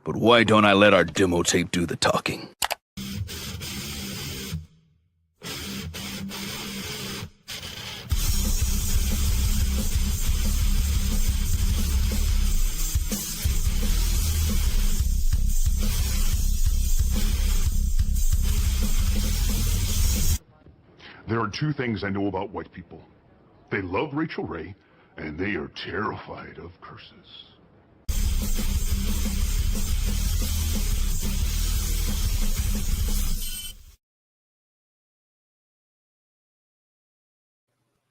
But why don't I let our demo tape do the talking? There are two things I know about white people. They love Rachel Ray, and they are terrified of curses.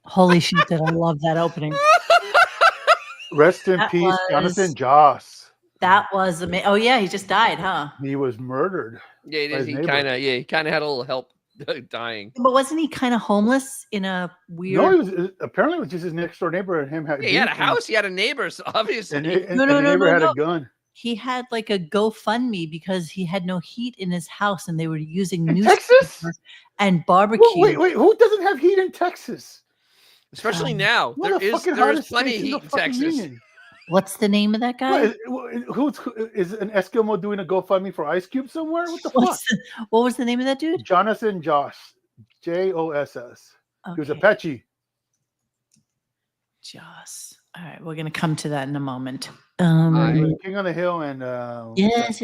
Holy shit, did I love that opening. Rest in peace, Jonathan Joss. That was amazing. Oh, yeah, he just died, huh? He was murdered. Yeah, he kind of had a little help dying. But wasn't he kind of homeless in a weird... No, apparently it was just his next door neighbor and him. He had a house, he had a neighbor, so obviously. And the neighbor had a gun. He had like a GoFundMe because he had no heat in his house and they were using Texas and barbecue. Wait, who doesn't have heat in Texas? Especially now. There is plenty of heat in Texas. Union. What's the name of that guy? Who is an Eskimo doing a GoFundMe for Ice Cube somewhere? What the fuck? What was the name of that dude? Jonathan Joss. Joss. Okay. He was Apache. Joss. All right, we're gonna come to that in a moment. King on the Hill and yes.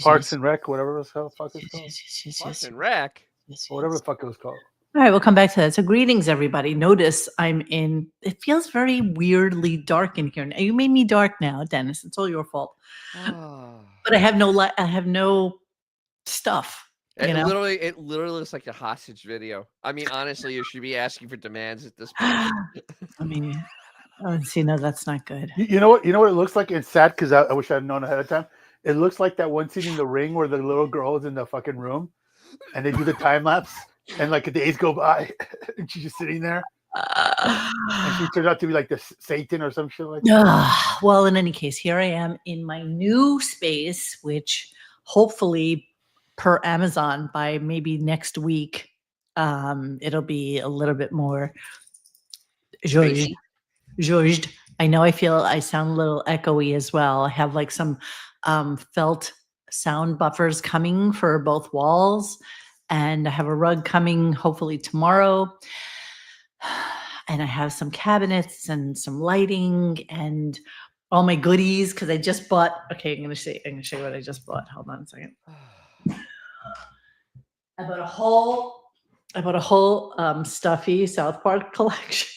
Parks and Rec, whatever the fuck it's called. Parks and Rec, whatever the fuck it was called. All right, we'll come back to that. So, greetings, everybody. Notice I'm in. It feels very weirdly dark in here. You made me dark now, Dennis. It's all your fault. But I have no stuff. It literally looks like a hostage video. I mean, honestly, you should be asking for demands at this point. I mean, see, no, that's not good. You know what? You know what it looks like? It's sad because I wish I had known ahead of time. It looks like that one scene in The Ring where the little girl is in the fucking room, and they do the time lapse, and like days go by, and she's just sitting there, and she turns out to be like the Satan or some shit like that. Well, in any case, here I am in my new space, which hopefully, per Amazon, by maybe next week, it'll be a little bit more zhuzhed. I know I sound a little echoey as well. I have like some felt sound buffers coming for both walls, and I have a rug coming hopefully tomorrow. And I have some cabinets and some lighting and all my goodies because I just bought. Okay, I'm gonna show you what I just bought. Hold on a second. I bought a whole stuffy South Park collection.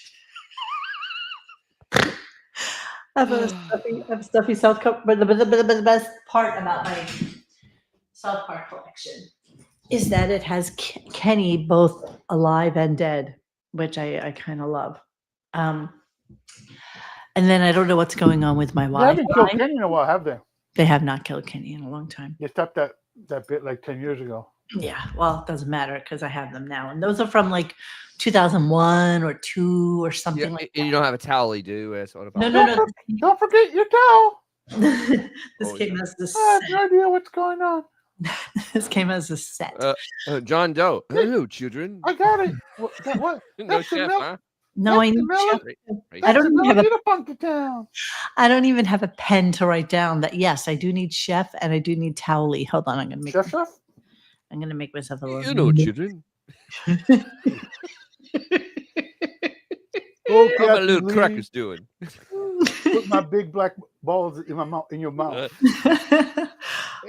I have a stuffy South Park, but the best part about my South Park collection is that it has Kenny both alive and dead, which I kind of love. And then I don't know what's going on with my Wi-Fi. They haven't killed Kenny in a while, have they? They have not killed Kenny in a long time. They stopped that bit like 10 years ago. Yeah, well, it doesn't matter because I have them now. And those are from like 2001 or 2 or something like that. You don't have a towel, do you? No. Don't forget your towel. This came as the set. I have no idea what's going on. This came as a set. John Doe. Hello, children. I got it. What? No chef, huh? No, I need chef. I don't even have a pen to write down that. Yes, I do need chef and I do need towel. Hold on, I'm gonna make chef. I'm gonna make myself a little. You know, children. Okay, how my little crackers doing? Put my big black balls in my mouth, in your mouth.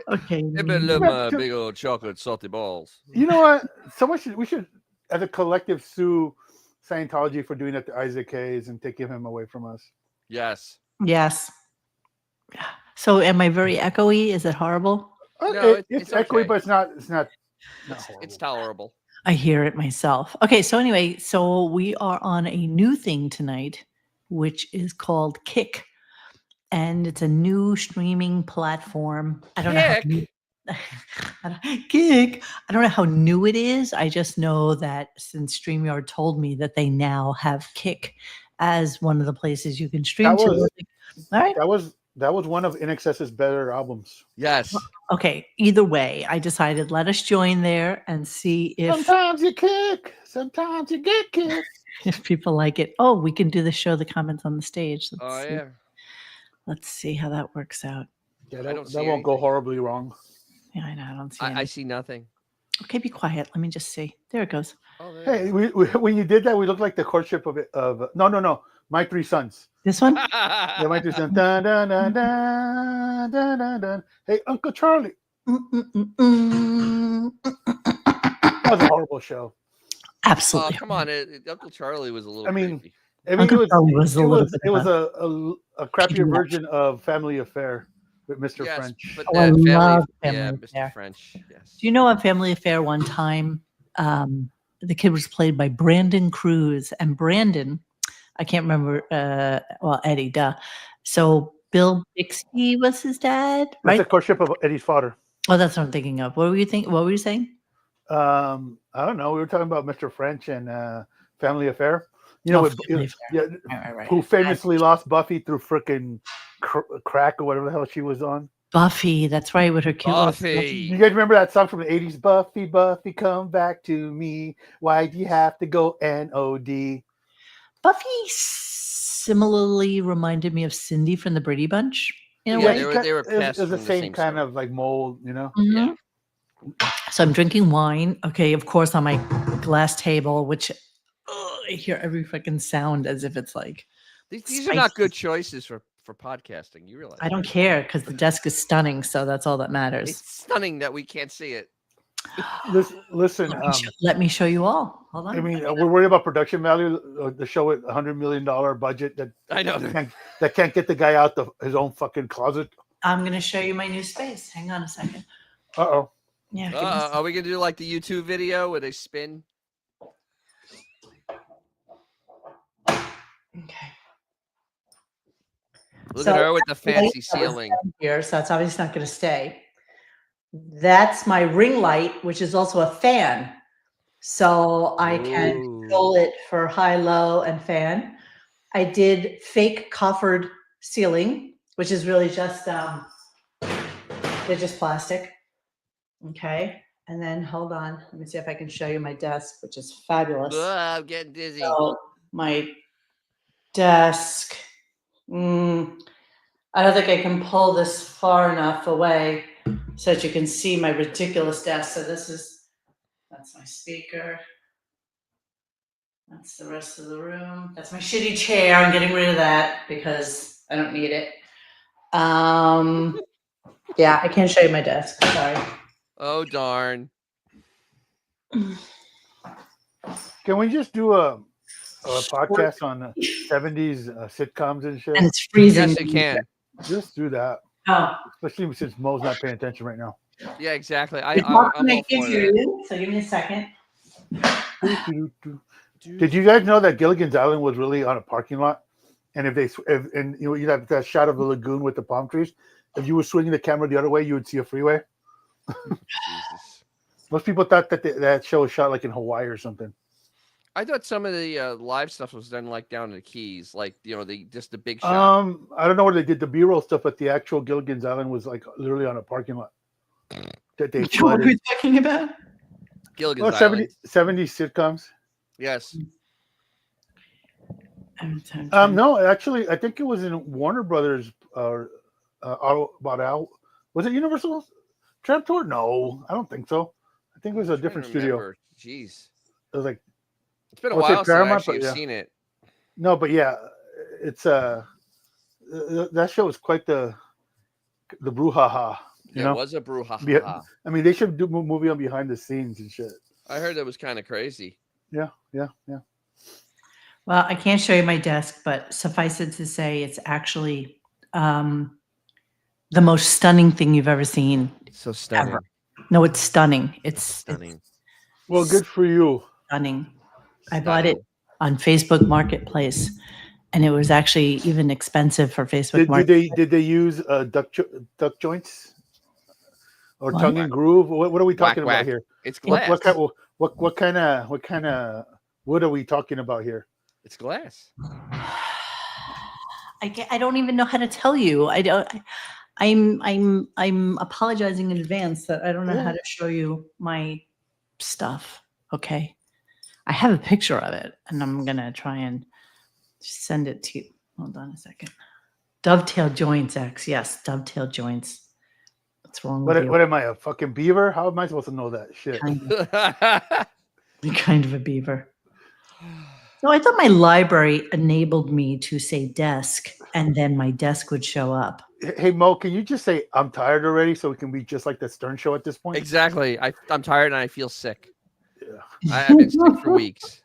Okay. I love my big old chocolate salty balls. You know what? We should, as a collective, sue Scientology for doing that to Isaac Hayes and taking him away from us. Yes. Yes. So, am I very echoey? Is it horrible? No, it's echoey, okay. But it's not. It's tolerable. I hear it myself. Okay, so anyway, we are on a new thing tonight, which is called Kick, and it's a new streaming platform. I don't know. Kick. I don't know how new it is. I just know that since StreamYard told me that they now have Kick as one of the places you can stream to. All right. That was one of INXS's better albums. Yes. Okay. Either way, I decided let us join there and see if sometimes you kick, sometimes you get kicked. If people like it. Oh, we can do the show the comments on the stage. Let's see. Yeah. Let's see how that works out. Yeah, I don't that see won't go anything. horribly wrong. Yeah, I know. I don't see I anything. see nothing. Okay, be quiet. Let me just see. There it goes. Oh, there Hey, when you did that, we looked like the courtship of no, My Three Sons. This one? Yeah, My Three Sons. Dun, dun, dun, dun, dun, dun, dun. Hey, Uncle Charlie. That was a horrible show. Oh, Absolutely. come on. Uncle Charlie was a little I mean, creepy. Uncle Charlie was a little bit it was of a crappier Peanut. version of Family Affair with Mr. Yes, French. but Oh, I the family, love yeah, Family Mr. Affair. French, yes. Do you know on Family Affair one time, the kid was played by Brandon Cruz, and Brandon, I can't remember, Eddie, duh. So Bill Bixby was his dad, That's right? the courtship of Eddie's father. Oh, that's what I'm thinking of. What were you thinking? What were you saying? I don't know. We were talking about Mr. French and Family Affair. Oh, with, Family Affair. yeah, Right. who famously lost Buffy through frickin' crack or whatever the hell she was on. Buffy, that's right, with her cute little Buffy. You guys remember that song from the 80s? Buffy, Buffy, come back to me. Why do you have to go NOD? Buffy similarly reminded me of Cindy from the Brady Bunch in a Yeah, way. they were It passed was the from the same same kind story. of like mold, you know? Yeah. Mhm. So I'm drinking wine. Okay, of course, on my glass table, which I hear every freaking sound as if it's like. These are not spicy. good choices for podcasting. You realize? I don't care because the desk is stunning, so that's all that matters. It's stunning that we can't see it. Listen, Let me show you all. Hold on. I mean, we're worried about production value. The show with $100 million budget I know. that can't get the guy out his own fucking closet. I'm going to show you my new space. Hang on a second. Uh-oh. Yeah. give me a Are we gonna do like the YouTube video where they spin? Okay. Look So at her with the fancy that was ceiling. down here, so it's obviously not going to stay. That's my ring light, which is also a fan. So I can control it for high, low, and fan. I did fake coffered ceiling, which is really just they're just plastic. Okay. And then hold on. Let me see if I can show you my desk, which is fabulous. I'm getting dizzy. So my desk. I don't think I can pull this far enough away so that you can see my ridiculous desk. So that's my speaker. That's the rest of the room. That's my shitty chair. I'm getting rid of that because I don't need it. Yeah, I can't show you my desk. Sorry. Oh darn. Can we just do a podcast on the 70s sitcoms and shit? And it's freezing. Yes, you can. Just do that. Oh. Especially since Mo's not paying attention right now. Yeah, exactly. I'm It's all not gonna for give that. you, so give me a second. Did you guys know that Gilligan's Island was really on a parking lot? And you have that shot of the lagoon with the palm trees. If you were swinging the camera the other way, you would see a freeway. Jesus. Most people thought that that show was shot like in Hawaii or something. I thought some of the live stuff was done like down in the Keys, like just the big shot. I don't know where they did the B-roll stuff, but the actual Gilligan's Island was like literally on a parking lot. That they What are we talking about? Gilligan's 70 Island. sitcoms. Yes. No, actually, I think it was in Warner Brothers. Was it Universal Tramp Tour? No, I don't think so. I think it was a different studio. Jeez. It was like it's been a I'll say while since I Paramount, actually but have yeah. seen it. No, but yeah, it's that show was quite the brouhaha. You know? It was a brouhaha. Yeah. I mean, they should do a movie on behind the scenes and shit. I heard that was kind of crazy. Yeah. Well, I can't show you my desk, but suffice it to say, it's actually the most stunning thing you've ever seen. So stunning. Ever. No, it's stunning. It's stunning. Well, good for you. Stunning. I bought it on Facebook Marketplace, and it was actually even expensive for Facebook Marketplace. Did they use duck joints or tongue and groove? What are we talking about here? It's glass. What kind of wood are we talking about here? It's glass. I don't even know how to tell you. I'm apologizing in advance that I don't know how to show you my stuff. Okay. I have a picture of it and I'm gonna try and send it to you. Hold on a second. Dovetail joints, X. Yes, dovetail joints. What's wrong with you? What am I, a fucking beaver? How am I supposed to know that shit? You're kind of a beaver. So I thought my library enabled me to say desk, and then my desk would show up. Hey Mo, can you just say I'm tired already, so we can be just like the Stern Show at this point? Exactly. I'm tired and I feel sick. Yeah. I've been sick for weeks.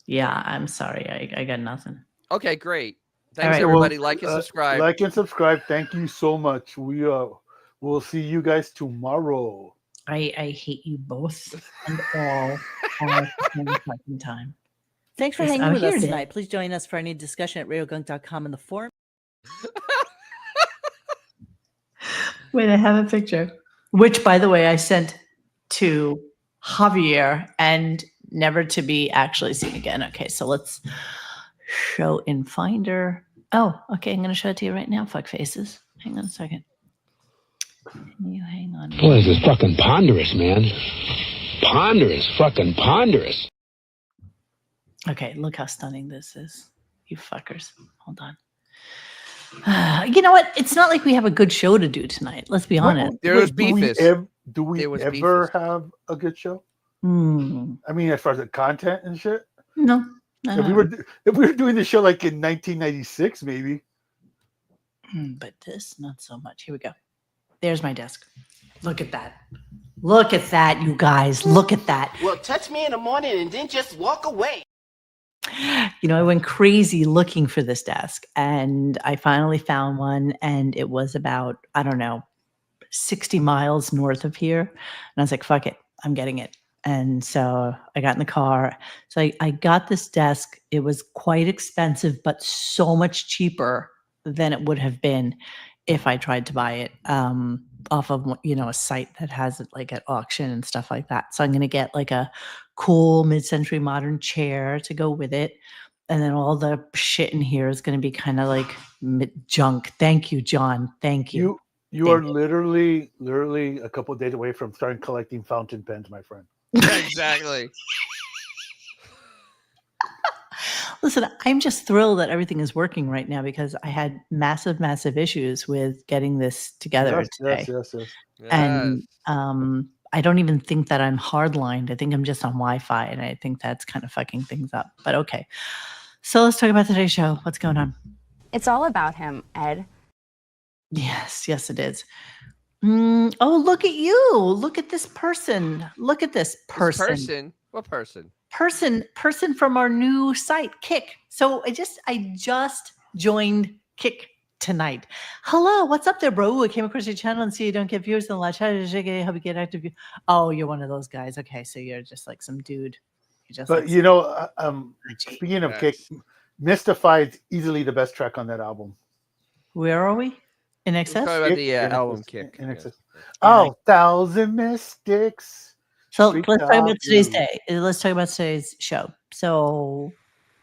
Yeah, I'm sorry. I got nothing. Okay, great. All Thanks right. everybody. Like and subscribe. Like and subscribe. Thank you so much. We'll see you guys tomorrow. I hate you both and all the same fucking time. Thanks for Yes, hanging I'm with here us today. tonight. Please join us for any discussion at RadioGunk.com in the forum. Wait, I have a picture, which, by the way, I sent to Javier and never to be actually seen again. Okay, so let's show in Finder. Oh, okay, I'm going to show it to you right now. Fuck faces. Hang on a second. Can you hang on? Boy, this is fucking ponderous, man. Ponderous, fucking ponderous. Okay, look how stunning this is. You fuckers. Hold on. You know what? It's not like we have a good show to do tonight. Let's be honest. There was Beefus. Do we There was ever Beefus. have a good show? Hmm. I mean, as far as the content and shit. No. If we were doing the show like in 1996, maybe. But this, not so much. Here we go. There's my desk. Look at that. Look at that, you guys. Look at that. Well, touch me in the morning and then just walk away. You know, I went crazy looking for this desk and I finally found one, and it was about, I don't know, 60 miles north of here. And I was like, fuck it, I'm getting it. And so I got in the car. So I got this desk. It was quite expensive, but so much cheaper than it would have been if I tried to buy it off of, you know, a site that has it like at auction and stuff like that. So I'm going to get like a cool mid-century modern chair to go with it. And then all the shit in here is going to be kind of like junk. Thank you, John. Thank you. You are literally a couple of days away from starting collecting fountain pens, my friend. Yeah, exactly. Listen, I'm just thrilled that everything is working right now because I had massive, massive issues with getting this together today. Yes. And I don't even think that I'm hardlined. I think I'm just on Wi-Fi, and I think that's kind of fucking things up. But okay. So let's talk about today's show. What's going on? It's all about him, Ed. Yes, it is. Oh, look at you. Look at this person. Look at this person. What person? Person from our new site, Kick. So I just joined Kick tonight. Hello, what's up there, bro? I came across your channel and see you don't get viewers in the live chat. Help you get active. Oh, you're one of those guys. Okay, so you're just like some dude. But you know, speaking of Kick, Mystified's easily the best track on that album. Where are we? In Excess? Talking about the album Kick. In Excess. Oh, Thousand Mystics. So let's talk about today's day. Let's talk about today's show. So,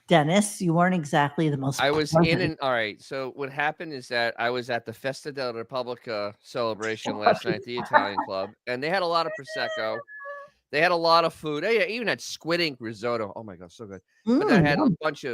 Dennis, you weren't exactly the most. I was all right. So what happened is that I was at the Festa della Repubblica celebration last night at the Italian club, and they had a lot of prosecco. They had a lot of food. They even had squid ink risotto. Oh my god, so good! But they had a bunch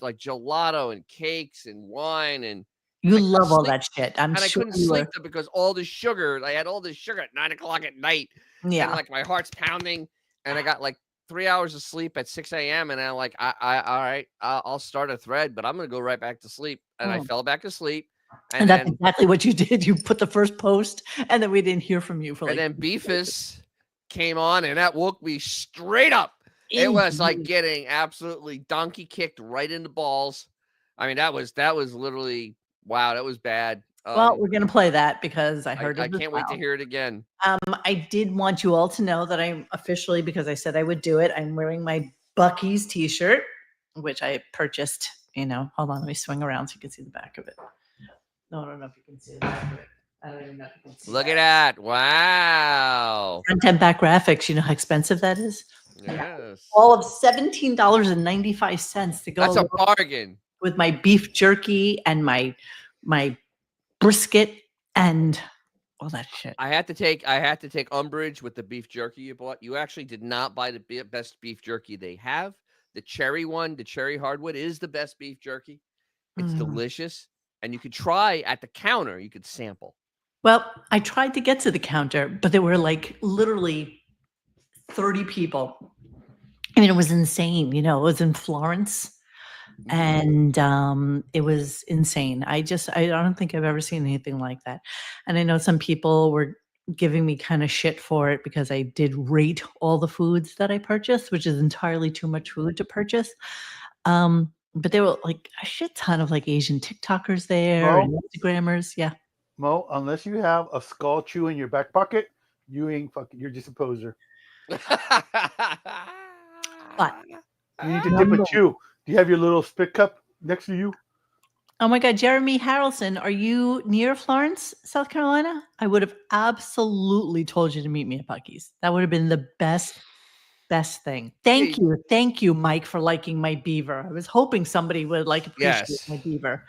like gelato and cakes and wine, and you love all that shit. I couldn't sleep because all the sugar. I had all this sugar at 9 o'clock at night. Yeah, and like my heart's pounding, and I got like 3 hours of sleep at 6 a.m. and I'm like, all right, I'll start a thread, but I'm gonna go right back to sleep. And I fell back asleep. And that's exactly what you did. You put the first post, and then we didn't hear from you for like. And then Beefus came on, and that woke me straight up. It was like getting absolutely donkey kicked right in the balls. I mean, that was literally wow. That was bad. Well, we're gonna play that because I heard. I can't wait to hear it again. I did want you all to know that I'm officially, because I said I would do it, I'm wearing my Buc-ee's t-shirt, which I purchased. You know, hold on, let me swing around so you can see the back of it. No, I don't know if you can see the back of it. I don't even know if you can see. Look at that! Wow. Front and back graphics. You know how expensive that is. Yes. All of $17.95 to go. That's a bargain. With my beef jerky and my brisket and all that shit. I had to take umbrage with the beef jerky you bought. You actually did not buy the best beef jerky they have. The cherry one, the cherry hardwood is the best beef jerky. It's delicious. And you could try at the counter. You could sample. Well, I tried to get to the counter, but there were like literally 30 people. I mean, it was insane. You know, it was in Florence. And it was insane. I don't think I've ever seen anything like that. And I know some people were giving me kind of shit for it because I did rate all the foods that I purchased, which is entirely too much food to purchase. But there were like a shit ton of like Asian TikTokers there and Instagrammers. Yeah. Mo, unless you have a skull chew in your back pocket, you ain't fucking. You're just a poser. But you need to dip a chew. Do you have your little spit cup next to you? Oh my God, Jeremy Harrelson, are you near Florence, South Carolina? I would have absolutely told you to meet me at Buc-ee's. That would have been the best thing. Thank you, Mike, for liking my beaver. I was hoping somebody would like appreciate my beaver.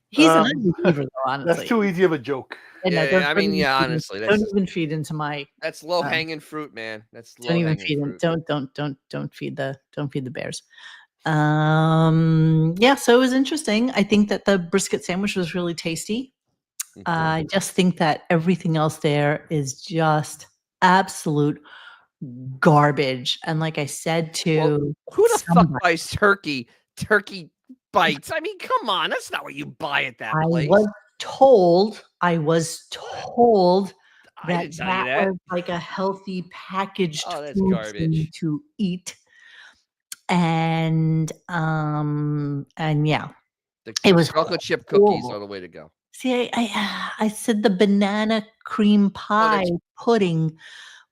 He's an ugly beaver, though, honestly. That's too easy of a joke. Honestly, don't even feed into my. That's low hanging fruit, man. That's don't even feed fruit. Don't feed the bears. Yeah, so it was interesting. I think that the brisket sandwich was really tasty. I just think that everything else there is just absolute garbage. And like I said to who the fuck buys turkey bites? I mean, come on, that's not what you buy at that place. I was told that was like a healthy packaged food to eat. And yeah, it was chocolate chip cookies are the way to go. See, I said the banana cream pie pudding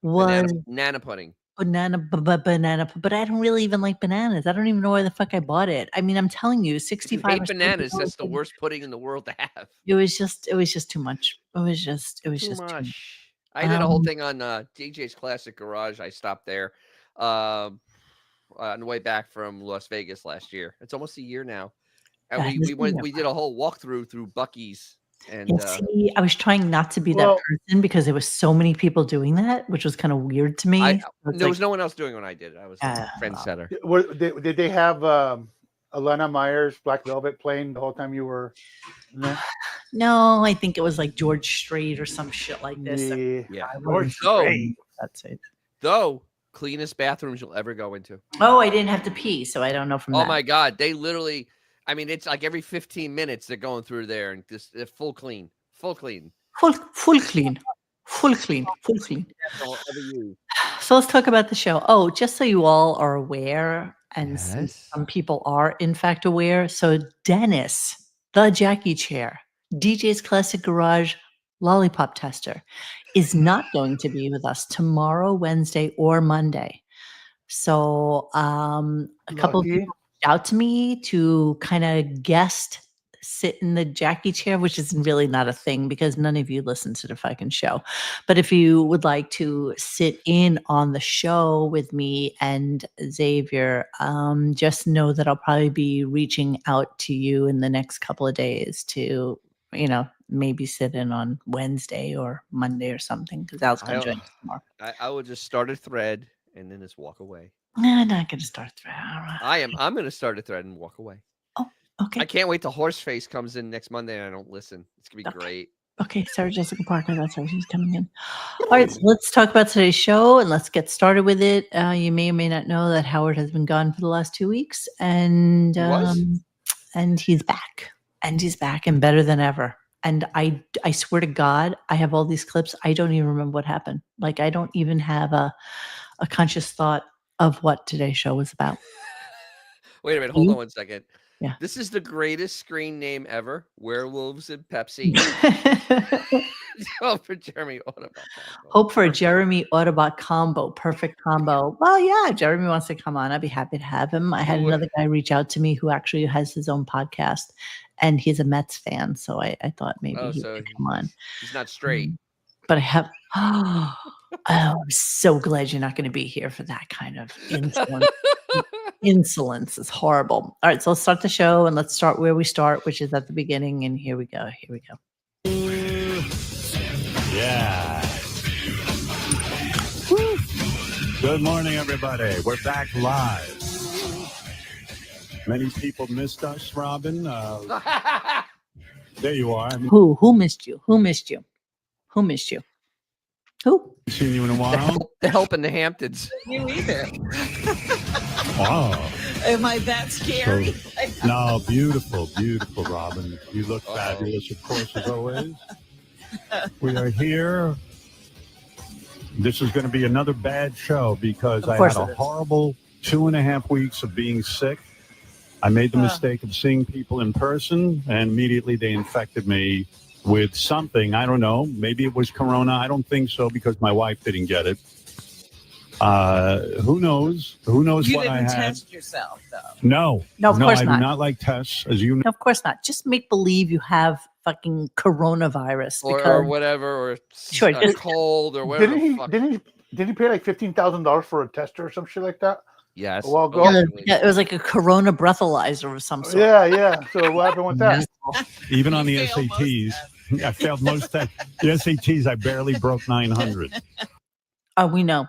was banana pudding. Banana, but I don't really even like bananas. I don't even know why the fuck I bought it. I mean, I'm telling you, 65. If you hate bananas, that's the worst pudding in the world to have. It was just too much. It was just too much. I did a whole thing on DJ's Classic Garage. I stopped there. On the way back from Las Vegas last year. It's almost a year now. And we did a whole walkthrough through Buc-ee's. And see, I was trying not to be that person because there was so many people doing that, which was kind of weird to me. There was no one else doing it when I did it. I was a trendsetter. Did they have Alana Myers, Black Velvet playing the whole time you were there? No, I think it was like George Strait or some shit like this. Yeah. George Strait. That's it. Though cleanest bathrooms you'll ever go into. Oh, I didn't have to pee, so I don't know from that. Oh my God, they literally. I mean, it's like every 15 minutes they're going through there and just full clean. Full clean. So let's talk about the show. Oh, just so you all are aware, and some people are in fact aware. So Dennis, the Jackie Chair, DJ's Classic Garage Lollipop Tester, is not going to be with us tomorrow, Wednesday, or Monday. So a couple of people reached out to me to kind of guest sit in the Jackie chair, which is really not a thing because none of you listen to the fucking show. But if you would like to sit in on the show with me and Xavier, just know that I'll probably be reaching out to you in the next couple of days to, maybe sit in on Wednesday or Monday or something because Al's going to join us tomorrow. I would just start a thread and then just walk away. I'm not going to start a thread. I'm going to start a thread and walk away. Oh, okay. I can't wait till Horseface comes in next Monday and I don't listen. It's going to be great. Okay, Sarah Jessica Parker, that's how she's coming in. All right, so let's talk about today's show and let's get started with it. You may or may not know that Howard has been gone for the last 2 weeks, and he's back. And he's back and better than ever. And I swear to God, I have all these clips. I don't even remember what happened. Like, I don't even have a conscious thought of what today's show was about. Wait a minute. Hold on 1 second. Yeah. This is the greatest screen name ever. Werewolves and Pepsi. Hope for Jeremy Autobot combo. Hope for a Jeremy Autobot combo. Perfect combo. Well, yeah, Jeremy wants to come on. I'd be happy to have him. I had another guy reach out to me who actually has his own podcast, and he's a Mets fan. So I thought maybe he would come on. He's not straight. But I have. Oh, I'm so glad you're not going to be here for that kind of insolence. Insolence is horrible. All right, so let's start the show, and let's start where we start, which is at the beginning. And here we go. Yeah. Woo. Good morning, everybody. We're back live. Many people missed us, Robin. There you are. I haven't Who missed you? Who missed you? Who missed you? Who? seen you in a The while. help in the Hamptons. You either. Wow. Am I that scary? No, beautiful, beautiful, Robin. You look fabulous, of course, as always. We are here. This is going to be another bad show because I had a horrible 2.5 weeks of being sick. I made the mistake of seeing people in person, and immediately they infected me with something. I don't know. Maybe it was corona. I don't think so because my wife didn't get it. Who knows? Who knows You what I didn't had? test yourself, though. No, of course I not. do not like tests, as you know. No, of course not. Just make believe you have fucking coronavirus Or whatever, or Sure, a just- cold, or whatever. Didn't he pay like $15,000 for a tester or some shit like that? Yes. A while ago? it was like a corona breathalyzer of some sort. Yeah. So what happened with that? Even on the SATs, I failed most tests. The SATs, I barely broke 900. Oh, we know.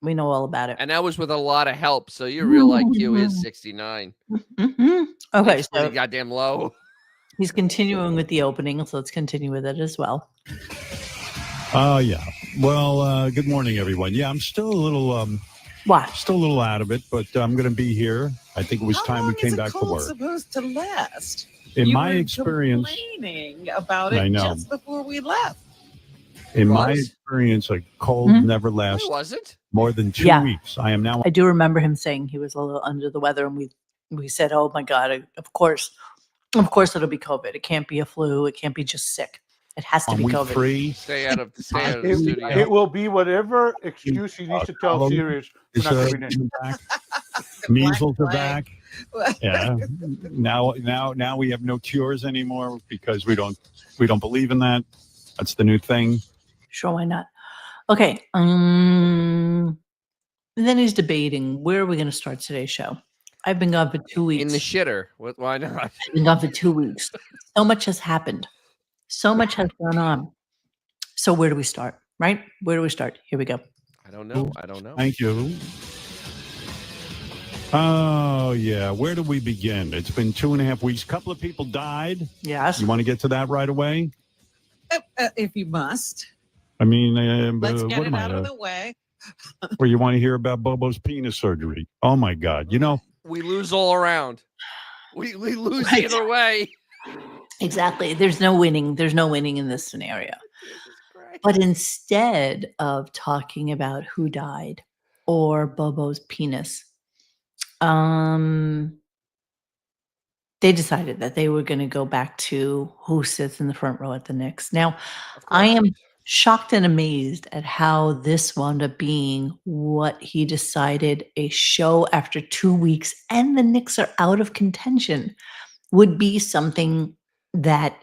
We know all about it. And that was with a lot of help. So your real IQ is 69. Mm-hmm. Okay, That's pretty so goddamn low. he's continuing with the opening, so let's continue with it as well. Oh, yeah. Well, good morning, everyone. Yeah, I'm still a little still a little out of it, but I'm going to be here. I think it was time we came back to work. Supposed to last. In You my were experience, complaining about it I know. just before we left. in my experience, a cold never lasts Was it? more than 2 Yeah. weeks. I am now. I do remember him saying he was a little under the weather, and we said, "Oh my God, of course it'll be COVID. It can't be a flu. It can't be just sick. It has to On be week COVID." 3, Stay out of the studio. It will be whatever excuse he needs to tell Sirius for not coming in. back. Measles are back. Yeah. Now we have no cures anymore because we don't believe in that. That's the new thing. Sure, why not? Okay. And then he's debating, where are we going to start today's show? I've been gone for 2 weeks. In the shitter. Why not? I've been gone for 2 weeks. So much has happened. So much has gone on. So where do we start? Right? Where do we start? Here we go. I don't know. Thank you. Oh, yeah. Where do we begin? It's been 2.5 weeks. A couple of people died. Yes. You want to get to that right away? If you must. I mean, Let's get what it am I? out of the way. Or you want to hear about Bobo's penis surgery? Oh, my God. You know, We lose all around. We lose Right. either way. Exactly. There's no winning. There's no winning in this scenario. But instead of talking about who died or Bobo's penis, they decided that they were going to go back to who sits in the front row at the Knicks. Now, I am shocked and amazed at how this wound up being what he decided a show after 2 weeks and the Knicks are out of contention would be something that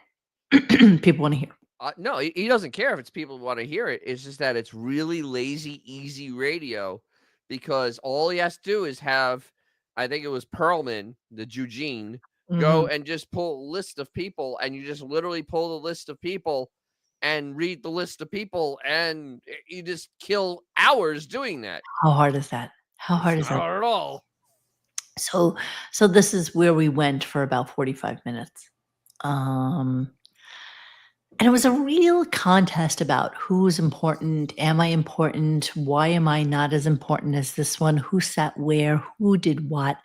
people want to hear. No, he doesn't care if it's people who want to hear it. It's just that it's really lazy, easy radio because all he has to do is have, I think it was Perlman, the Eugene, go and just pull a list of people, and you just literally pull the list of people and read the list of people, and you just kill hours doing that. How hard is that? How hard is Not that? hard at all. So this is where we went for about 45 minutes. And it was a real contest about who's important. Am I important? Why am I not as important as this one? Who sat where? Who did what?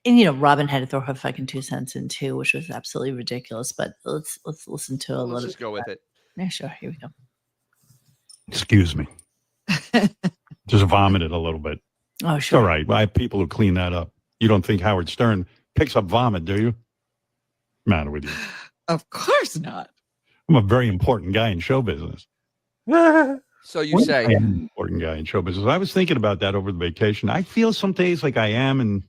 And Robin had to throw her fucking 2 cents in too, which was absolutely ridiculous. But let's listen to a little. Let's just go with it. Yeah, sure. Here we go. excuse me. Just vomited a little bit. Oh, It's sure. all right. I have people who clean that up. You don't think Howard Stern picks up vomit, do you? Matter with you? Of course not. I'm a very important guy in show business. So you say. I am an important guy in show business. I was thinking about that over the vacation. I feel some days like I am, and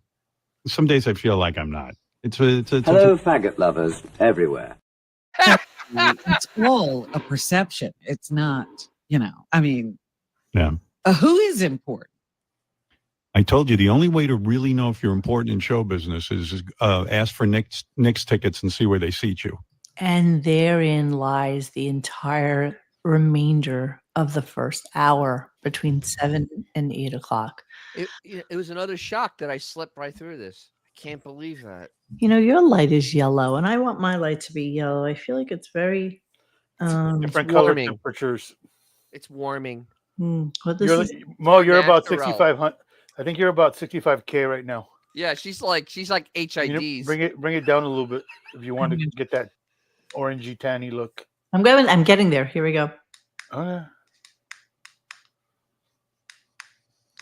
some days I feel like I'm not. Hello, faggot lovers everywhere. It's all a perception. It's not, I mean, Yeah. who is important? I told you the only way to really know if you're important in show business is ask for Knicks tickets and see where they seat you. And therein lies the entire remainder of the first hour between 7 and 8 o'clock. It was another shock that I slept right through this. Can't believe that. You know, your light is yellow, and I want my light to be yellow. I feel like it's very different color warming. temperatures. It's warming. What this is? Mo, you're about natural. 6,500. I think you're about 65K right now. Yeah, she's like HIDs. Bring it down a little bit if you want to get that orangey tanny look. I'm getting there. Here we go. Okay.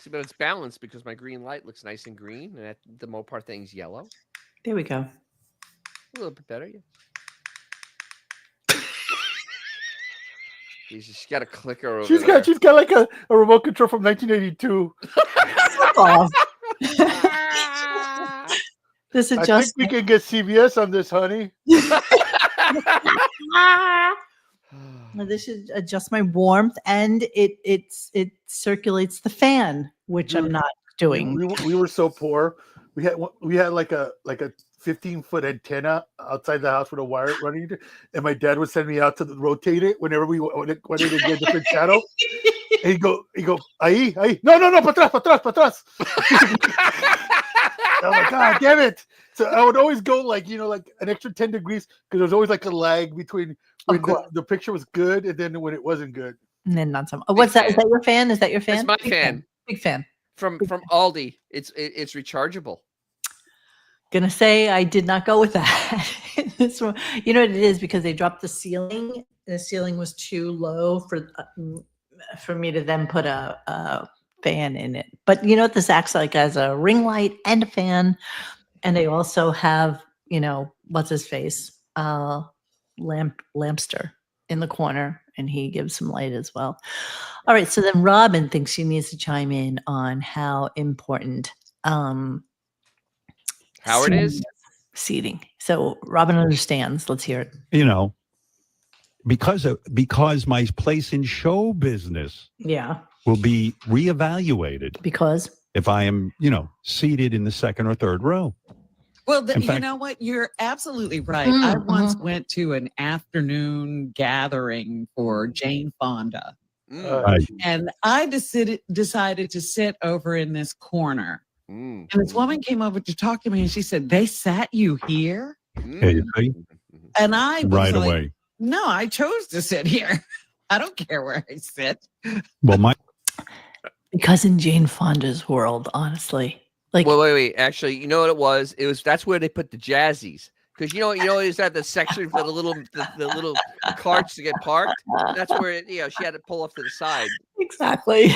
See, but it's balanced because my green light looks nice and green, and the Mopar thing's yellow. There we go. A little bit better, yeah. She's got a clicker over She's got like a remote control from 1982. This is I think we can get CBS on this, honey. This should adjust my warmth, and it circulates the fan, which I'm not doing. We were so poor. We had like a 15-foot antenna outside the house with a wire running, and my dad would send me out to rotate it whenever we wanted to get a different channel. And he'd go, ahí, no, para atrás. Oh my God, damn it! So I would always go like an extra 10 degrees because there was always like a lag between when the picture was good and then when it wasn't good. And then not some. What's that? Is that your fan? Is that your fan? It's my fan. Big fan. From Aldi. It's rechargeable. Gonna say I did not go with that. This one, you know what it is, because they dropped the ceiling. The ceiling was too low for me to then put a fan in it. But you know what? This acts like as a ring light and a fan, and they also have what's his face lampster in the corner, and he gives some light as well. All right, so then Robin thinks she needs to chime in on how important Howard is seating. So Robin understands. Let's hear it. Because my place in show business will be reevaluated because if I am seated in the second or third row. Well, you know what? You're absolutely right. I once went to an afternoon gathering for Jane Fonda. And I decided to sit over in this corner. And this woman came over to talk to me, and she said, "They sat you here?" You see? And I was right like, away. "No, I chose to sit here. I don't care where I sit." Well, because in Jane Fonda's world, honestly, like, well, wait. Actually, you know what it was? That's where they put the jazzies. Because is that the section for the little carts to get parked? That's where she had to pull off to the side. Exactly.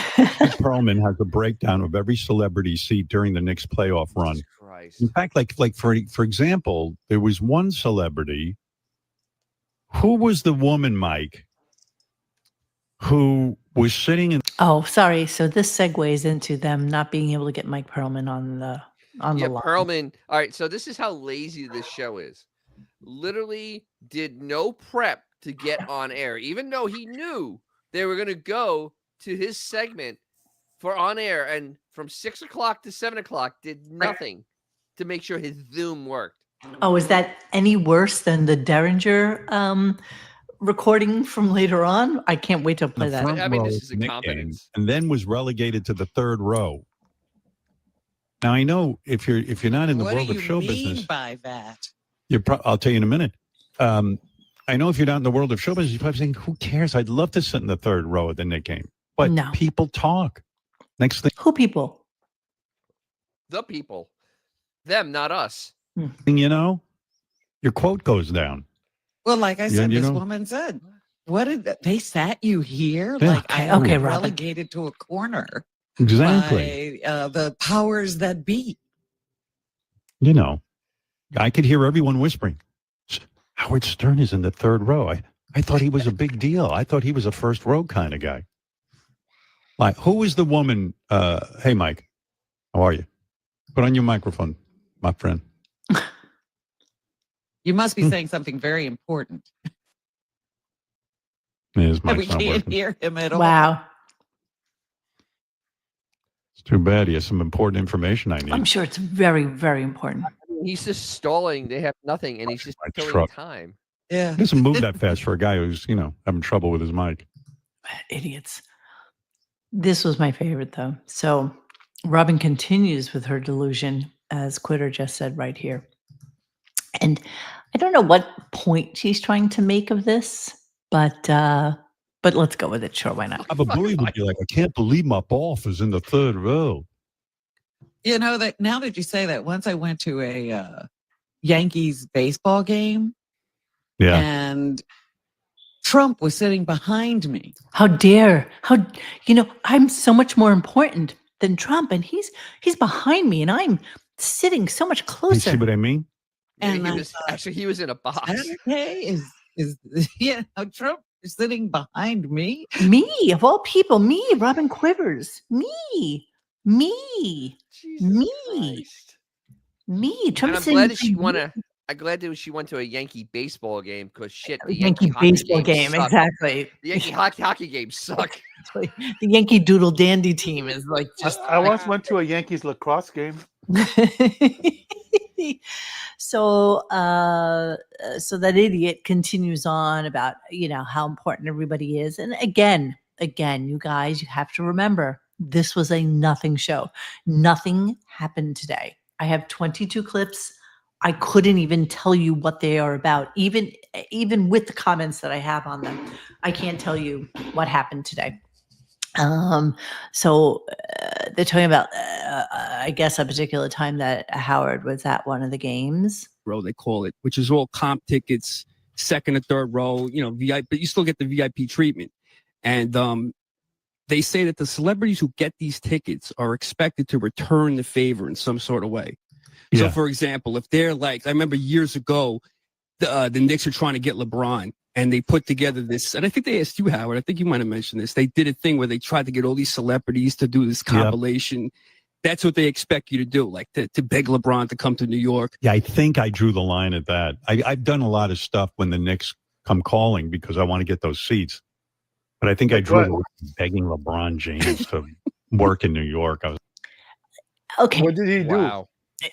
Perlman has a breakdown of every celebrity seat during the Knicks playoff run. Christ. In fact, like for example, there was one celebrity. Who was the woman, Mike, who was sitting in? Oh, sorry. So this segues into them not being able to get Mike Perlman on the line. Perlman. All right, so this is how lazy this show is. Literally did no prep to get on air, even though he knew they were going to go to his segment for on air, and from 6 o'clock to 7 o'clock did nothing to make sure his Zoom worked. Oh, is that any worse than the Derringer recording from later on? I can't wait to play that. I mean, this is a competence. And then was relegated to the third row. Now I know if you're not in the world of show business. What do you mean by that? I'll tell you in a minute. I know if you're not in the world of show business, you're probably saying, "Who cares? I'd love to sit in the third row at the Knicks game." But people talk. Next thing, who people? The people, them, not us. Your quote goes down. Well, like I said, this woman said, "What did they sat you here?" Yeah. Like I was relegated to a corner. Exactly. By the powers that be. I could hear everyone whispering, "Howard Stern is in the third row." I thought he was a big deal. I thought he was a first row kind of guy. Like, who was the woman? Hey, Mike, how are you? Put on your microphone, my friend. You must be saying something very important. His We mic's not can't working. hear him at all. Wow. It's too bad. He has some important information I need. I'm sure it's very, very important. He's just stalling. They have nothing, and he's just killing truck. time. Yeah. He doesn't move that fast for a guy who's, having trouble with his mic. Idiots. This was my favorite, though. So Robin continues with her delusion. as Quitter just said right here. And I don't know what point she's trying to make of this, but let's go with it. Sure, why not? A bully would be like, I can't believe my boss is in the third row. You know that now that you say that, once I went to a Yankees baseball game, and Trump was sitting behind me. How dare? I'm so much more important than Trump, and he's behind me, and I'm sitting so much closer. You see what I mean? And he was in a box. Okay, Trump is sitting behind me. Me, of all people, me, Robin Quivers, me. Trump. I'm glad that she went to a Yankee baseball game because shit, the Yankee baseball game, exactly. The Yankee hockey games suck. The Yankee Doodle Dandy team is like just. I once went to a Yankees lacrosse game. So that idiot continues on about how important everybody is, and again, you guys, you have to remember this was a nothing show. Nothing happened today. I have 22 clips. I couldn't even tell you what they are about, even with the comments that I have on them. I can't tell you what happened today. So they're talking about, I guess, a particular time that Howard was at one of the games. Row, they call it, which is all comp tickets, second or third row, VIP, but you still get the VIP treatment. And they say that the celebrities who get these tickets are expected to return the favor in some sort of way. Yeah. So, for example, if they're like, I remember years ago, the Knicks were trying to get LeBron, and they put together this, and I think they asked you, Howard, I think you might have mentioned this. They did a thing where they tried to get all these celebrities to do this compilation. Yep. That's what they expect you to do, like to beg LeBron to come to New York. Yeah, I think I drew the line at that. I've done a lot of stuff when the Knicks come calling because I want to get those seats. But I think I drew the line begging LeBron James to work in New York. Okay. What did he do? Wow.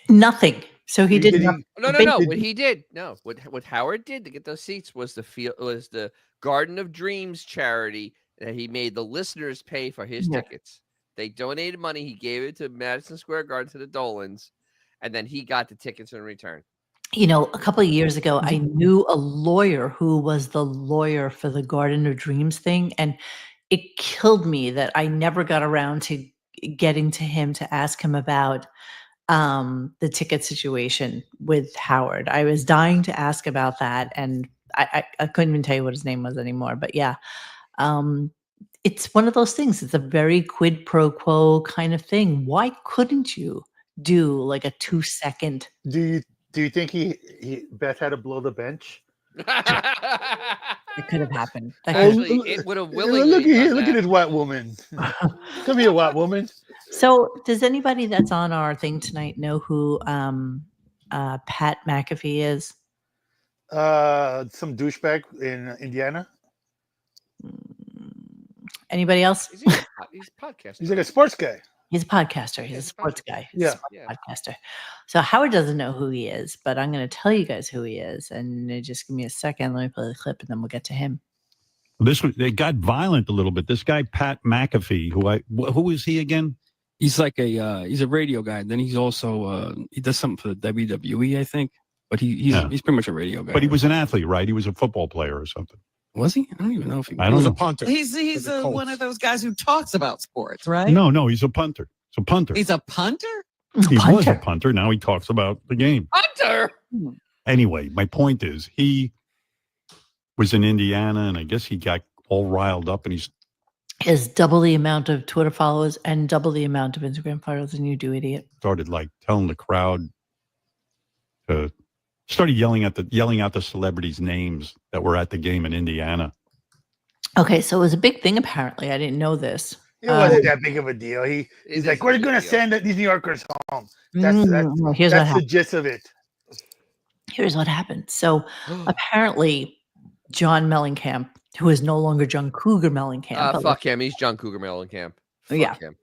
Nothing. So he did nothing. No. What he did, what Howard did to get those seats was the Garden of Dreams charity that he made the listeners pay for his tickets. They donated money. He gave it to Madison Square Garden, to the Dolans, and then he got the tickets in return. A couple of years ago, I knew a lawyer who was the lawyer for the Garden of Dreams thing, and it killed me that I never got around to getting to him to ask him about the ticket situation with Howard. I was dying to ask about that, and I couldn't even tell you what his name was anymore. But yeah, it's one of those things. It's a very quid pro quo kind of thing. Why couldn't you do like a 2-second? Do you think Beth had to blow the bench? It could have happened. Actually, it would have willingly. Look at this white woman. Come here, white woman. So, does anybody that's on our thing tonight know who Pat McAfee is? Some douchebag in Indiana. Anybody else? He's a podcaster. He's like a sports guy. He's a podcaster. He's a sports guy. He's a podcaster. So Howard doesn't know who he is, but I'm going to tell you guys who he is. And just give me a second. Let me play the clip, and then we'll get to him. It got violent a little bit. This guy Pat McAfee, who is he again? He's like he's a radio guy. Then he's also he does something for the WWE, I think. But he's pretty much a radio guy. But he was an athlete, right? He was a football player or something. Was he? I don't even know if he was a punter. He's one of those guys who talks about sports, right? No, he's a punter. He's a punter. He's a punter? He was a punter. Now he talks about the game. Punter! Anyway, my point is he was in Indiana, and I guess he got all riled up, and he has double the amount of Twitter followers and double the amount of Instagram followers than you do, idiot. Started like telling the crowd to started yelling out the celebrities' names that were at the game in Indiana. Okay, so it was a big thing apparently. I didn't know this. It wasn't that big of a deal. He's like, we're going to send these New Yorkers home. That's the gist of it. Here's what happened. So apparently John Mellencamp, who is no longer John Cougar Mellencamp. Fuck him. He's John Cougar Mellencamp. Fuck him.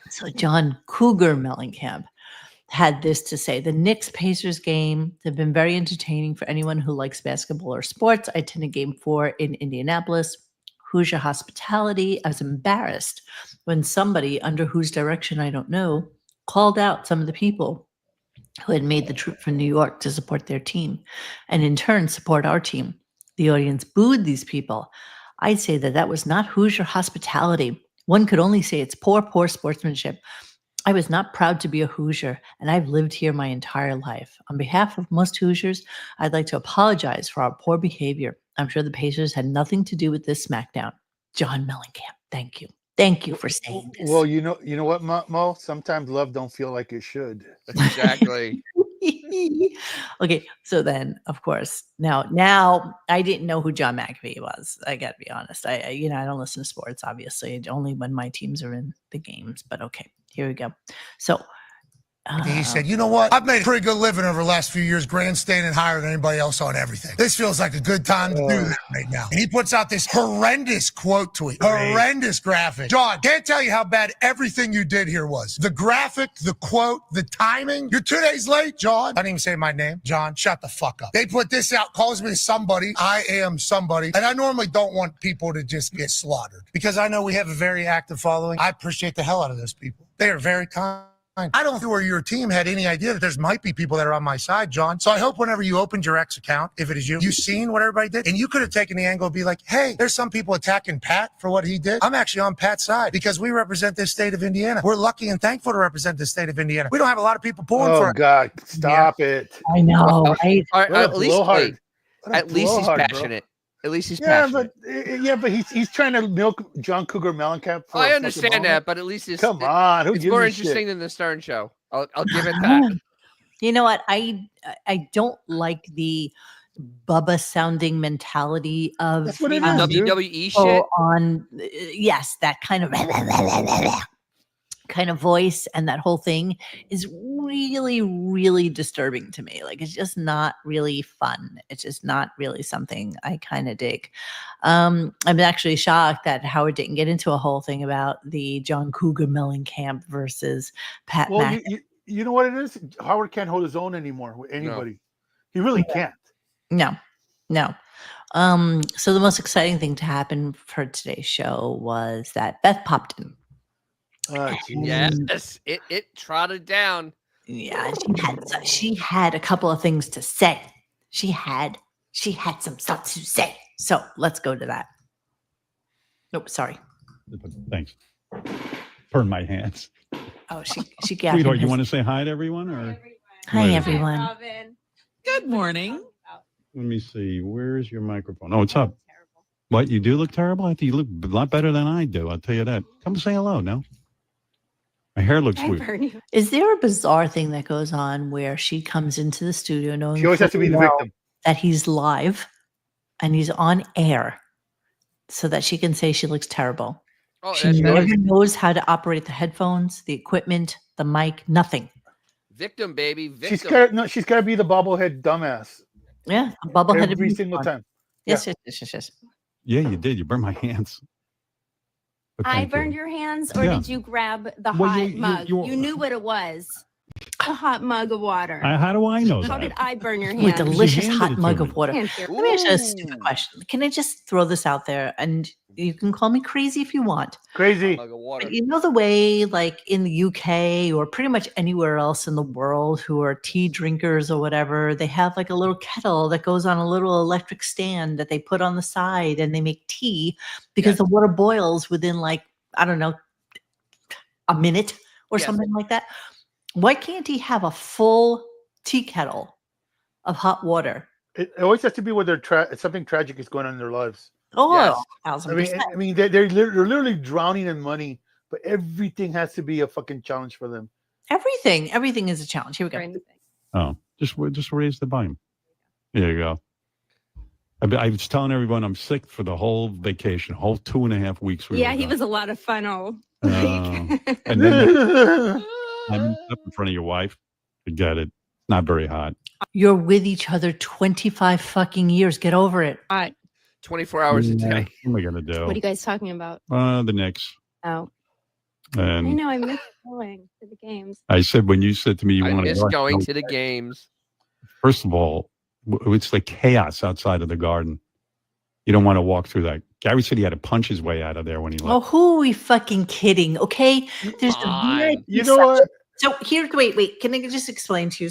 So John Cougar Mellencamp had this to say: the Knicks-Pacers game have been very entertaining for anyone who likes basketball or sports. I attended Game 4 in Indianapolis. Hoosier hospitality. I was embarrassed when somebody, under whose direction I don't know, called out some of the people who had made the trip from New York to support their team and in turn support our team. The audience booed these people. I'd say that was not Hoosier hospitality. One could only say it's poor, poor sportsmanship. I was not proud to be a Hoosier, and I've lived here my entire life. On behalf of most Hoosiers, I'd like to apologize for our poor behavior. I'm sure the Pacers had nothing to do with this smackdown. John Mellencamp, thank you. Thank you for saying this. Well, you know what, Mo? Sometimes love don't feel like it should. Exactly. Okay, so then, of course, now I didn't know who John McAfee was. I got to be honest. I don't listen to sports, obviously, only when my teams are in the games. But okay, here we go. So he said, you know what? I've made a pretty good living over the last few years, grandstanding higher than anybody else on everything. This feels like a good time to do that right now. And he puts out this horrendous quote tweet, horrendous graphic. John, can't tell you how bad everything you did here was. The graphic, the quote, the timing. You're 2 days late, John. I didn't even say my name. John, shut the fuck up. They put this out, calls me somebody. I am somebody. And I normally don't want people to just get slaughtered because I know we have a very active following. I appreciate the hell out of those people. They are very kind. I don't think where your team had any idea that there's might be people that are on my side, John. So I hope whenever you opened your X account, if it is you've seen what everybody did, and you could have taken the angle and be like, hey, there's some people attacking Pat for what he did. I'm actually on Pat's side because we represent this state of Indiana. We're lucky and thankful to represent this state of Indiana. We don't have a lot of people pulling for it. Oh, God, stop it. I know, right? At least he's blowhard, passionate. At least he's passionate. But he's trying to milk John Cougar Mellencamp. I understand that, but at least it's come on. It's more interesting than the Stern Show. I'll give it that. You know what? I don't like the Bubba sounding mentality of That's what it is, WWE shit. Yes, that kind of voice and that whole thing is really, really disturbing to me. Like, it's just not really fun. It's just not really something I kind of dig. I'm actually shocked that Howard didn't get into a whole thing about the John Cougar Mellencamp versus Pat McAfee. You know what it is? Howard can't hold his own anymore with anybody. No. He really can't. No. So the most exciting thing to happen for today's show was that Beth popped in. Yes, it trotted down. Yeah, she had a couple of things to say. She had some stuff to say. So let's go to that. Nope, sorry. Thanks. Burn my hands. Oh, she got. Sweetheart, you want to say hi to everyone, or? Hi, everyone. Good morning. Let me see. Where's your microphone? Oh, it's up. What? You do look terrible? I think you look a lot better than I do. I'll tell you that. Come say hello now. My hair looks weird. Is there a bizarre thing that goes on where she comes into the studio knowing she always has to be the victim, that he's live and he's on air so that she can say she looks terrible? Oh, she never knows how to operate the headphones, the equipment, the mic, nothing. Victim, baby. Victim. She's got to be the bobblehead dumbass. Yeah, a bobblehead every single time. Yes. Yeah, you did. You burned my hands. I burned your hands, or did you grab the hot mug? You knew what it was. A hot mug of water. How do I know How that? did I burn your hands? With a delicious hot mug of water. Let me ask you a stupid question. Can I just throw this out there? And you can call me crazy if you want. Crazy. But you know the way, like in the UK or pretty much anywhere else in the world who are tea drinkers or whatever, they have like a little kettle that goes on a little electric stand that they put on the side and they make tea because the water boils within like, I don't know, a minute or something like that. Why can't he have a full tea kettle of hot water? It always has to be where something tragic is going on in their lives. Oh, yes. I mean, they're literally drowning in money, but everything has to be a fucking challenge for them. Everything is a challenge. Here we go. Oh, just raise the volume. There you go. I was telling everyone I'm sick for the whole vacation, whole 2.5 weeks. He was a lot of fun all week. And then I'm up in front of your wife. Forget it. Not very hot. You're with each other 25 fucking years. Get over it. 24 hours a day. What am I gonna do? What are you guys talking about? The Knicks. Oh. And I know. I miss going to the games. I said when you said to me you want to miss going to the games. First of all, it's like chaos outside of the garden. You don't want to walk through that. Gary said he had to punch his way out of there when he left. Oh, who are we fucking kidding? Okay, there's You know what? So here, wait. Can I just explain to you?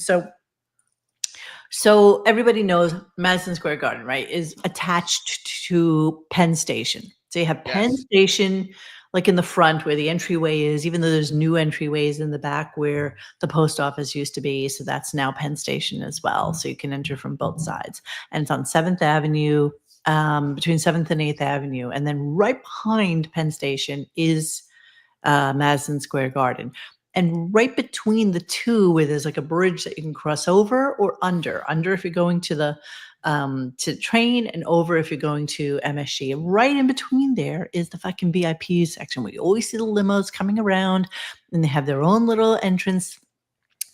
So everybody knows Madison Square Garden, right, is attached to Penn Station. So you have Penn Station, like in the front where the entryway is, even though there's new entryways in the back where the post office used to be. So that's now Penn Station as well. So you can enter from both sides. And it's on 7th Avenue, between 7th and 8th Avenue. And then right behind Penn Station is Madison Square Garden. And right between the two, where there's like a bridge that you can cross over or under if you're going to the train, and over if you're going to MSG. And right in between there is the fucking VIP section where you always see the limos coming around, and they have their own little entrance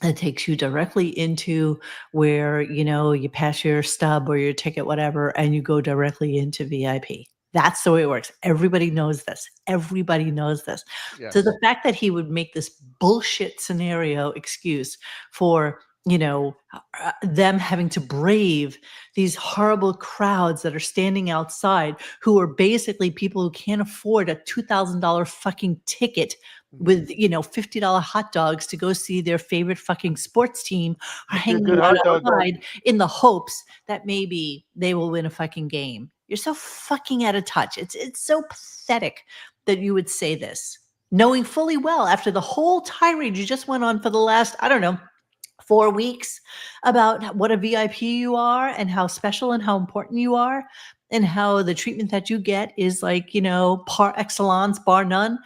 that takes you directly into where, you pass your stub or your ticket, whatever, and you go directly into VIP. That's the way it works. Everybody knows this. Yes. So the fact that he would make this bullshit scenario excuse for, them having to brave these horrible crowds that are standing outside, who are basically people who can't afford a $2,000 fucking ticket with, $50 hot dogs to go see their favorite fucking sports team, are hanging out outside in the hopes that maybe they will win a fucking game. You're so fucking out of touch. It's so pathetic that you would say this, knowing fully well after the whole tirade you just went on for the last, 4 weeks about what a VIP you are and how special and how important you are and how the treatment that you get is like, par excellence, bar none.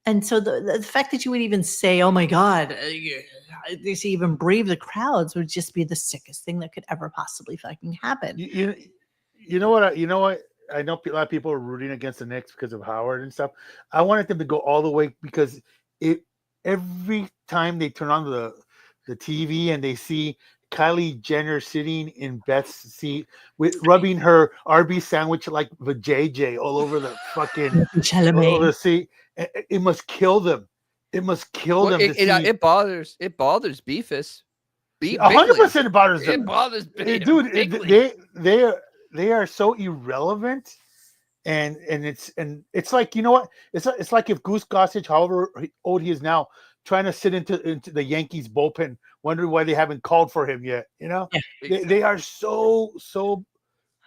And so the fact that you would even say, oh my God, they even brave the crowds would just be the sickest thing that could ever possibly fucking happen. You know what? I know a lot of people are rooting against the Knicks because of Howard and stuff. I wanted them to go all the way because every time they turn on the TV and they see Kylie Jenner sitting in Beth's seat rubbing her Arby's sandwich like the JJ all over the fucking all over the seat, it must kill them. It must kill them. It bothers Beefus. 100% it bothers them. It bothers dude. They are so irrelevant, and it's like, you know what? It's like if Goose Gossage, however old he is now, trying to sit into the Yankees bullpen, wondering why they haven't called for him yet. They are so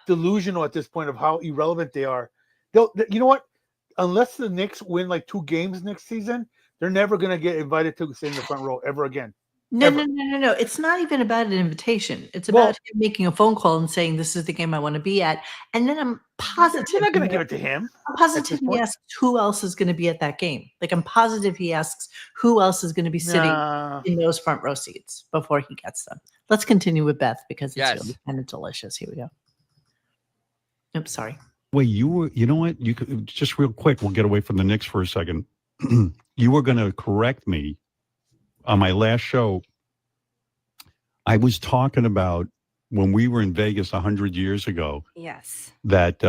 delusional at this point of how irrelevant they are. You know what? Unless the Knicks win like 2 games next season, they're never going to get invited to sit in the front row ever again. No. It's not even about an invitation. It's about him making a phone call and saying, this is the game I want to be at. And then I'm positive. You're not going to give it to him. I'm positive he asks who else is going to be at that game. Like, I'm positive he asks who else is going to be sitting in those front row seats before he gets them. Let's continue with Beth because it's really kind of delicious. Here we go. Oops, sorry. Wait, you know what? You could just real quick, we'll get away from the Knicks for a second. You were going to correct me on my last show. I was talking about when we were in Vegas 100 years ago. Yes. That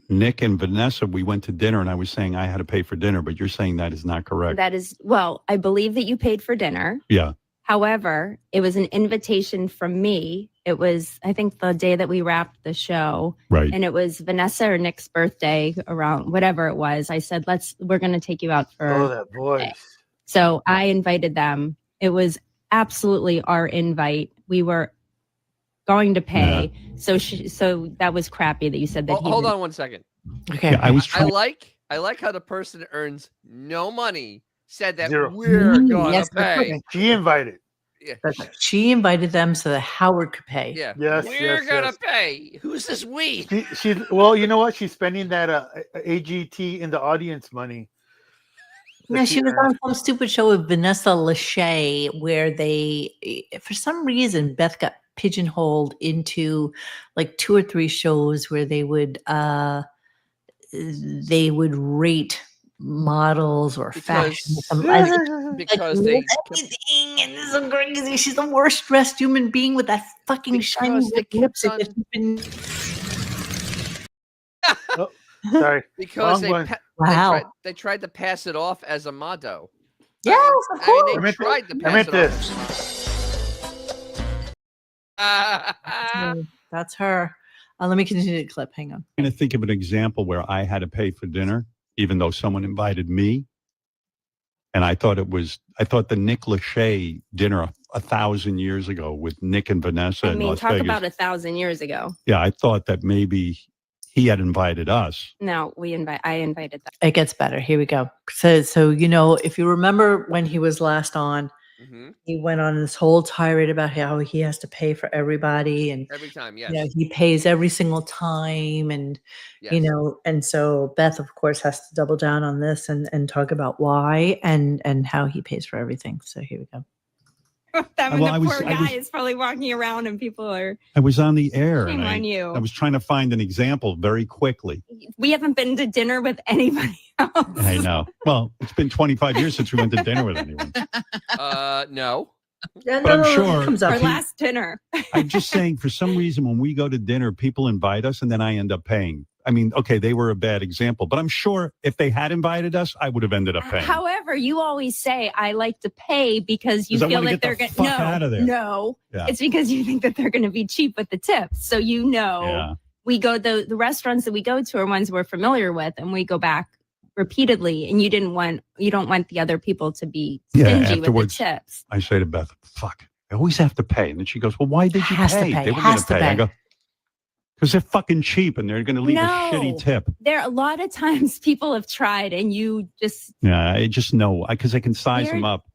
Nick and Vanessa, we went to dinner, and I was saying I had to pay for dinner, but you're saying that is not correct. That is, well, I believe that you paid for dinner. Yeah. However, it was an invitation from me. It was, I think, the day that we wrapped the show. Right. And it was Vanessa or Nick's birthday, around whatever it was. I said, we're going to take you out for. Oh, that voice. So I invited them. It was absolutely our invite. We were going to pay. Yeah. So that was crappy that you said that. Hold on one second. Okay. Yeah, I like how the person that earns no money said that Zero. We're going to pay. She invited. Yeah. She invited them so that Howard could pay. Yeah. Yes. We're gonna pay. Who's this we? She well, you know what? She's spending that AGT in the audience money. No, she was on some stupid show with Vanessa Lachey where they, for some reason, Beth got pigeonholed into like 2 or 3 shows where they would rate models or fashion. Because they anything, and this is so crazy. She's the worst dressed human being with that fucking shiny lipstick. Oh, sorry. Because they tried to pass it off as a motto. Yes, of course. They tried to pass it off. That's her. Let me continue the clip. Hang on. I'm going to think of an example where I had to pay for dinner, even though someone invited me. And I thought the Nick Lachey dinner 1,000 years ago with Nick and Vanessa in Las talk Vegas. about 1,000 years ago. Yeah, I thought that maybe he had invited us. No, I invited them. It gets better. Here we go. So if you remember when he was last on, he went on this whole tirade about how he has to pay for everybody, and every time, yes, he pays every single time, and and so Beth, of course, has to double down on this and talk about why and how he pays for everything. So here we go. The poor guy is probably walking around and people are. I was on the air. Shame and on you. I was trying to find an example very quickly. We haven't been to dinner with anybody else. I know. Well, it's been 25 years since we went to dinner with anyone. No. Yeah, but I'm sure Our last dinner. I'm just saying, for some reason, when we go to dinner, people invite us and then I end up paying. I mean, okay, they were a bad example, but I'm sure if they had invited us, I would have ended up paying. However, you always say, I like to pay because you feel that they're going to. out of there. No, Yeah. It's because you think that they're going to be cheap with the tips. So, we go, the restaurants that we go to are ones we're familiar with, and we go back repeatedly, and you don't want the other people to be stingy with the tips. I say to Beth, fuck, I always have to pay. And then she goes, well, why did you pay? They were going to pay. I go, because they're fucking cheap and they're going to leave a shitty tip. There are a lot of times people have tried and you just. Yeah, I just know because I can size them up.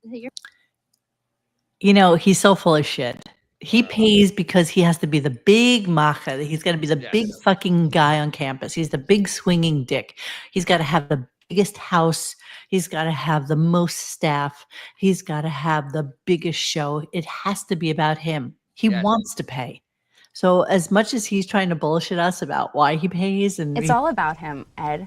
He's so full of shit. He pays because he has to be the big macha. He's got to be the big fucking guy on campus. He's the big swinging dick. He's got to have the biggest house. He's got to have the most staff. He's got to have the biggest show. It has to be about him. He wants to pay. So as much as he's trying to bullshit us about why he pays, and it's all about him, Ed.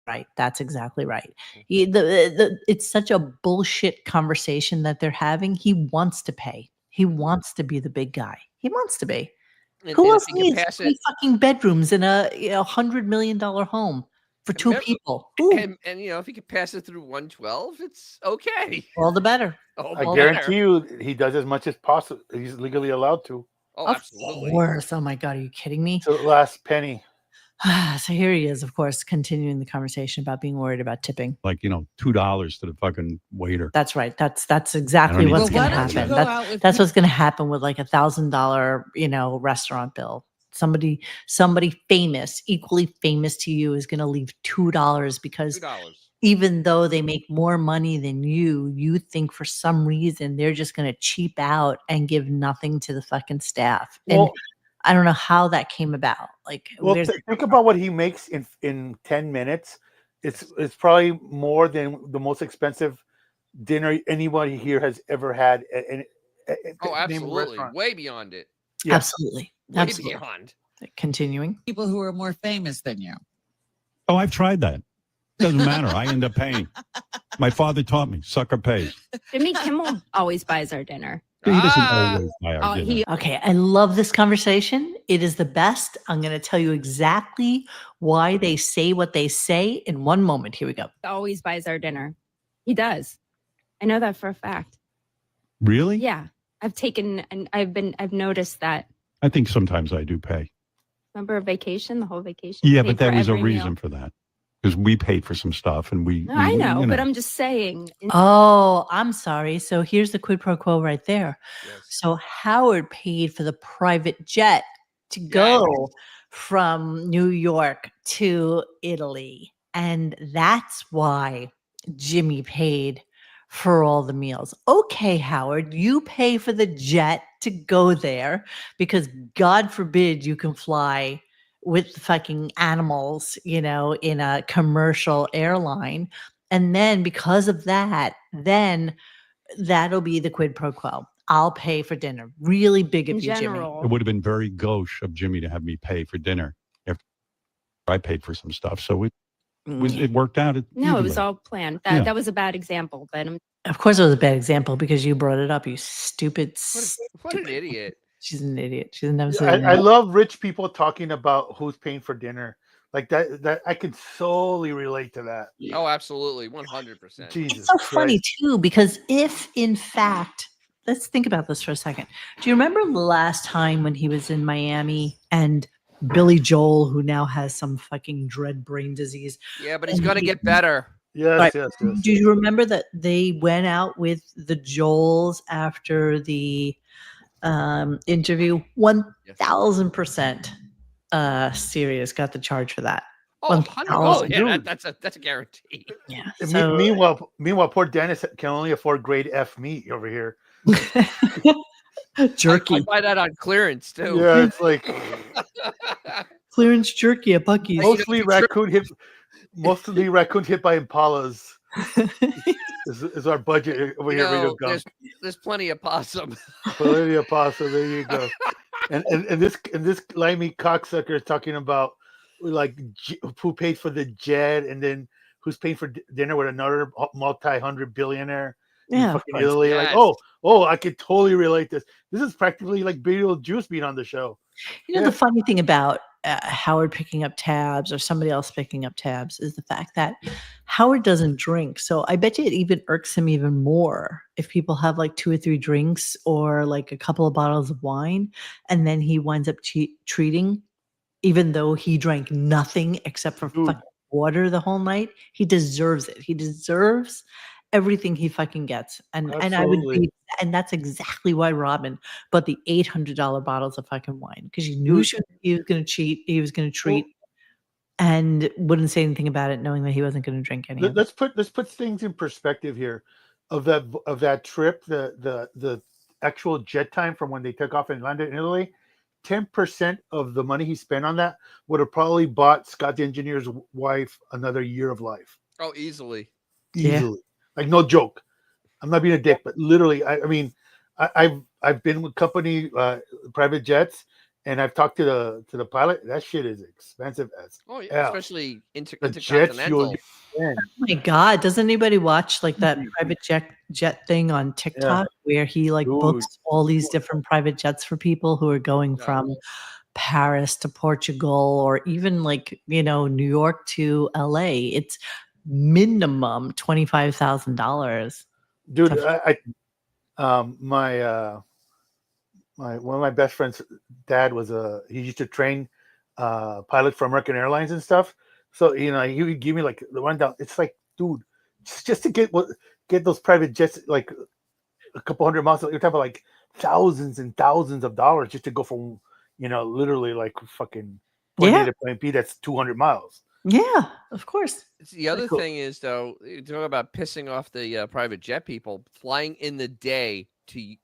Right, that's exactly right. It's such a bullshit conversation that they're having. He wants to pay. He wants to be the big guy. He wants to be. Who else needs 3 fucking bedrooms in a $100 million home for 2 people? And if he could pass it through 112, it's okay. All the better. I guarantee you, he does as much as possible. He's legally allowed to. Oh, absolutely. Of course. Oh my God, are you kidding me? To the last penny. So here he is, of course, continuing the conversation about being worried about tipping. Like, $2 to the fucking waiter. That's right. That's exactly what's going to happen. That's what's going to happen with like $1,000, restaurant bill. Somebody famous, equally famous to you, is going to leave $2 because even though they make more money than you think for some reason they're just going to cheap out and give nothing to the fucking staff. And I don't know how that came about. Like, think about what he makes in 10 minutes. It's probably more than the most expensive dinner anybody here has ever had. Absolutely. Way beyond it. Yeah. Absolutely. Way beyond. Continuing. People who are more famous than you. Oh, I've tried that. Doesn't matter. I end up paying. My father taught me, sucker pays. Jimmy Kimmel always buys our dinner. He doesn't always buy our dinner. Okay, I love this conversation. It is the best. I'm going to tell you exactly why they say what they say in one moment. Here we go. He always buys our dinner. He does. I know that for a fact. Really? Yeah. I've noticed that. I think sometimes I do pay. Remember a vacation, the whole vacation? Yeah, but there was a reason for that. Because we paid for some stuff and I know, but I'm just saying. Oh, I'm sorry. So here's the quid pro quo right there. Yes. So Howard paid for the private jet to go from New York to Italy. And that's why Jimmy paid for all the meals. Okay, Howard, you pay for the jet to go there because God forbid you can fly with fucking animals, in a commercial airline. And then because of that, then that'll be the quid pro quo. I'll pay for dinner. Really big of you, Jimmy. It would have been very gauche of Jimmy to have me pay for dinner after I paid for some stuff. So it worked out. No, it was all planned. That was a bad example, but of course it was a bad example because you brought it up, you stupid. What an idiot. She's an idiot. She's an absolute I love rich people talking about who's paying for dinner. Like that I can solely relate to that. Oh, absolutely. 100%. Jesus, it's so funny too, because if in fact, let's think about this for a second. Do you remember the last time when he was in Miami and Billy Joel, who now has some fucking dread brain disease? Yeah, but he's going to get better. Yes, Right. yes, yes. Do you remember that they went out with the Joels after the interview? 1,000% Sirius got the charge for that. Oh, 100. Oh, yeah, dude. that's a guarantee. Yeah. And So meanwhile, poor Dennis can only afford grade F meat over here. jerky. I buy that on clearance too. Yeah, it's like clearance jerky at Buc-ee's. Mostly raccoon hit by impalas is our budget over here. Radio Gunk. There's plenty of possum. Plenty of possum. There you go. And this limey cocksucker is talking about like who paid for the jet and then who's paying for dinner with another multi-hundred billionaire. Yeah, fucking Italy. Yes. Like, oh, I could totally relate this. This is practically like Beetlejuice being on the show. The funny thing about Howard picking up tabs or somebody else picking up tabs is the fact that Howard doesn't drink. So I bet you it even irks him even more if people have like 2 or 3 drinks or like a couple of bottles of wine, and then he winds up treating, even though he drank nothing except for fucking water the whole night. He deserves it. He deserves everything he fucking gets. And I would be, and that's exactly why Robin bought the $800 bottles of fucking wine, because he knew he was going to cheat, he was going to treat, and wouldn't say anything about it, knowing that he wasn't going to drink any. Let's put things in perspective here. Of that trip, the actual jet time from when they took off and landed in Italy, 10% of the money he spent on that would have probably bought Scott the engineer's wife another year of life. Oh, easily. Yeah. Like, no joke. I'm not being a dick, but literally, I mean, I've been with company private jets, and I've talked to the pilot. That shit is expensive as especially intercontinental. Oh my God! Does anybody watch like that private jet thing on TikTok where he like books all these different private jets for people who are going from Paris to Portugal, or even like New York to LA? It's minimum $25,000. Dude, my one of my best friends' dad he used to train pilots for American Airlines and stuff. So he would give me like the rundown. It's like, dude, just to get those private jets like a couple hundred miles. You're talking about like thousands and thousands of dollars just to go from literally like fucking point A to point B. That's 200 miles. Yeah, of course. The other thing is, though, you talk about pissing off the private jet people, flying in the day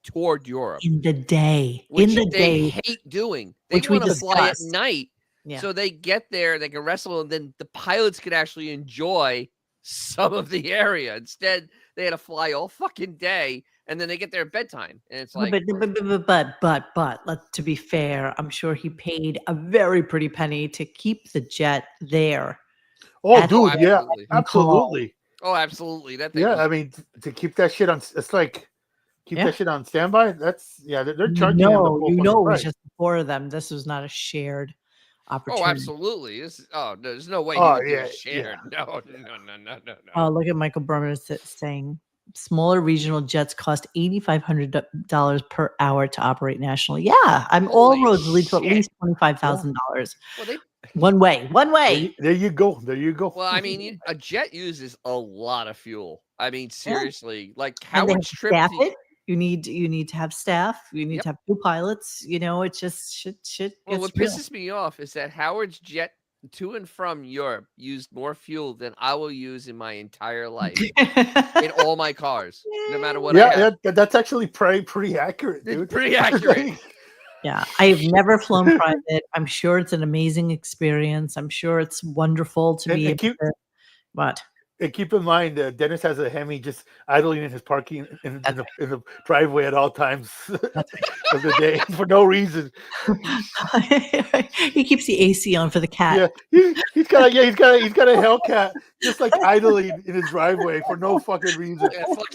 toward Europe. In the day. Which they hate doing. They want to fly at night. Yeah. So they get there, they can wrestle, and then the pilots could actually enjoy some of the area. Instead, they had to fly all fucking day, and then they get there at bedtime. And it's like... But to be fair, I'm sure he paid a very pretty penny to keep the jet there. Oh, dude, yeah, absolutely. Oh, absolutely. That thing I mean, to keep that shit on, it's like, that shit on standby. That's, they're charging him the full it was price. just the 4 of them. This was not a shared opportunity. Oh, absolutely. There's no way he would do a shared. No. Oh, look at Michael Berman saying smaller regional jets cost $8,500 per hour to operate nationally. Yeah, all roads lead to at least $25,000. Well, one way. There you go. Well, I mean, a jet uses a lot of fuel. I mean, seriously, like Howard's trip. You need to have staff. You need to have 2 pilots. It's just shit. Well, what pisses me off is that Howard's jet to and from Europe used more fuel than I will use in my entire life in all my cars, no matter what. That's actually pretty accurate, dude. It's pretty accurate. Yeah, I've never flown private. I'm sure it's an amazing experience. I'm sure it's wonderful to be able to. What? And keep in mind, Dennis has a Hemi just idling in his parking in the driveway at all times of the day for no reason. He keeps the AC on for the cat. Yeah, he's got a Hellcat just like idling in his driveway for no fucking reason. Yeah, fuck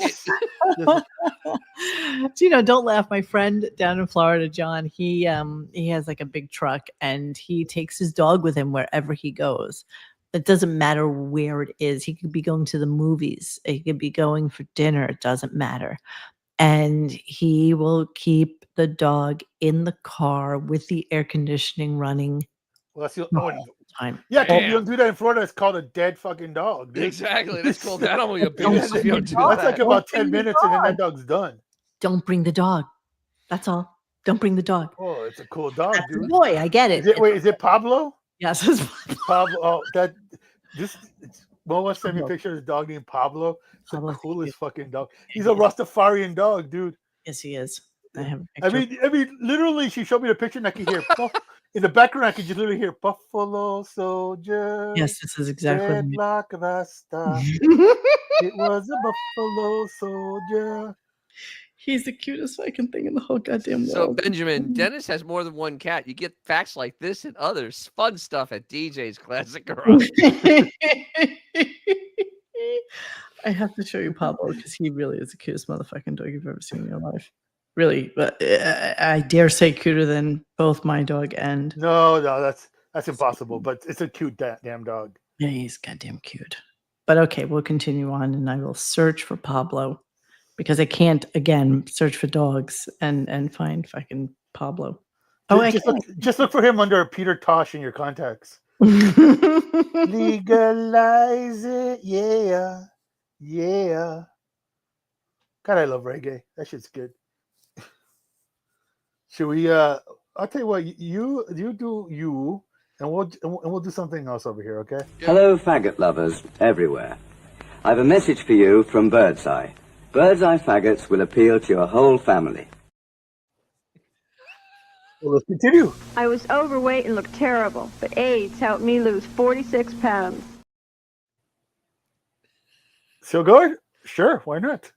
it. Don't laugh. My friend down in Florida, John, he has like a big truck, and he takes his dog with him wherever he goes. It doesn't matter where it is. He could be going to the movies. He could be going for dinner. It doesn't matter. And he will keep the dog in the car with the air conditioning running. Well, time. Yeah, if you don't do that in Florida, it's called a dead fucking dog, dude. Exactly. That's called animal abuse if you don't do That's that. like about 10 minutes and then that dog's done. Don't bring the dog. That's all. Don't bring the dog. Oh, it's a cool dog, That's a dude. boy, I get it. Is it Pablo? Yes, it's Pablo. Oh, Moa sent me a picture of his dog named Pablo. It's the coolest fucking dog. He's a Rastafarian dog, dude. Yes, he is. I have. I mean, literally, she showed me the picture, and I could hear in the background. I could just literally hear Buffalo Soldier. Yes, this is exactly. Red Block Rasta. It was a Buffalo Soldier. He's the cutest fucking thing in the whole goddamn world. So, Benjamin, Dennis has more than one cat. You get facts like this and others fun stuff at DJ's Classic Garage. I have to show you Pablo because he really is the cutest motherfucking dog you've ever seen in your life. Really, but I dare say cuter than both my dog and. No, that's impossible. But it's a cute damn dog. Yeah, he's goddamn cute. But okay, we'll continue on, and I will search for Pablo. Because I can't again search for dogs and find fucking Pablo. Oh, just look for him under Peter Tosh in your contacts. Legalize it, yeah. God, I love reggae. That shit's good. Should we? I'll tell you what. You do you, and we'll do something else over here. Okay. Hello, faggot lovers everywhere. I have a message for you from Birdseye. Birdseye faggots will appeal to your whole family. Well, let's continue. I was overweight and looked terrible, but AIDS helped me lose 46 pounds. Still going? Sure, why not?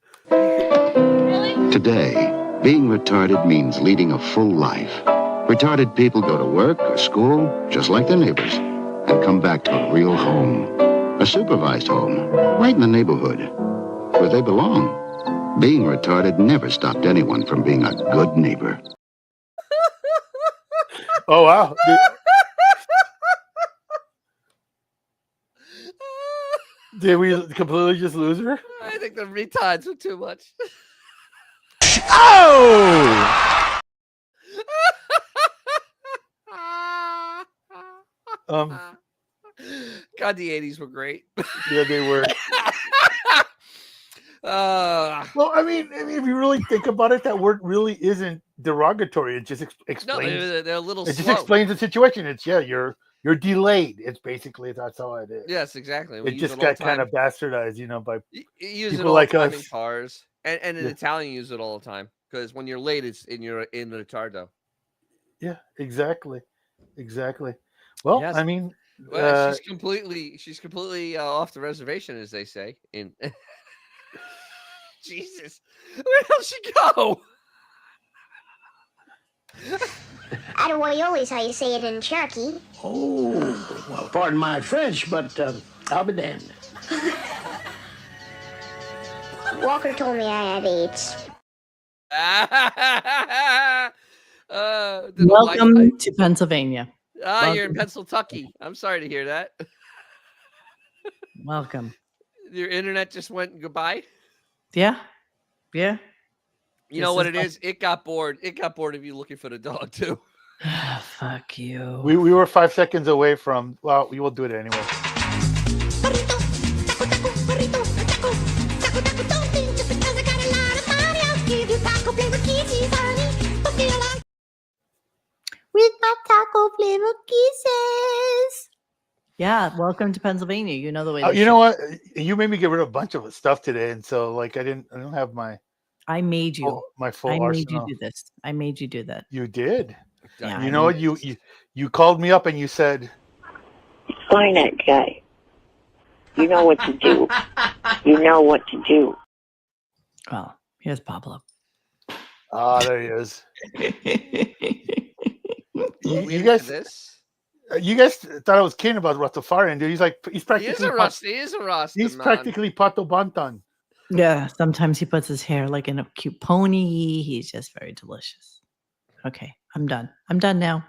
Today, being retarded means leading a full life. Retarded people go to work or school, just like their neighbors, and come back to a real home. A supervised home, right in the neighborhood, where they belong. Being retarded never stopped anyone from being a good neighbor. Oh, wow. Did we completely just lose her? I think the retards were too much. Oh! God, the 80s were great. Yeah, they were. Well, I mean, if you really think about it, that word really isn't derogatory. It just explains. No, they're a little. It slow. just explains the situation. It's you're delayed. It's basically that's how it is. Yes, exactly. It just got kind of bastardized, by you use people it all like the time us. in cars, and in Italian use it all the time because when you're late, it's in the retardo. Yeah, exactly. Well, Yes. I mean, well, she's completely off the reservation, as they say. In Jesus, where did she go? Attaboy is how you say it in Cherokee. Oh, well, pardon my French, but I'll be damned. Walker told me I had AIDS. Welcome to Pennsylvania. You're in Pennsylvania. I'm sorry to hear that. Welcome. Your internet just went goodbye. Yeah. You know what it is? It got bored. It got bored of you looking for the dog too. Fuck you. We were 5 seconds away from. Well, we will do it anyway. With my taco flavor kisses. Yeah, welcome to Pennsylvania. You know the way. You know what? You made me get rid of a bunch of stuff today, and so I don't have my. I made you. My full I arsenal. made you do this. I made you do that. You did. Yeah, you know what? You called me up and you said, "Find that guy. You know what to do. You know what to do." Well, here's Pablo. Ah, there he is. You guys thought I was kidding about Rastafarian, dude. He's practically He is a Rasta. He's practically Pato Bantan. Yeah, sometimes he puts his hair like in a cute pony. He's just very delicious. Okay, I'm done. I'm done now.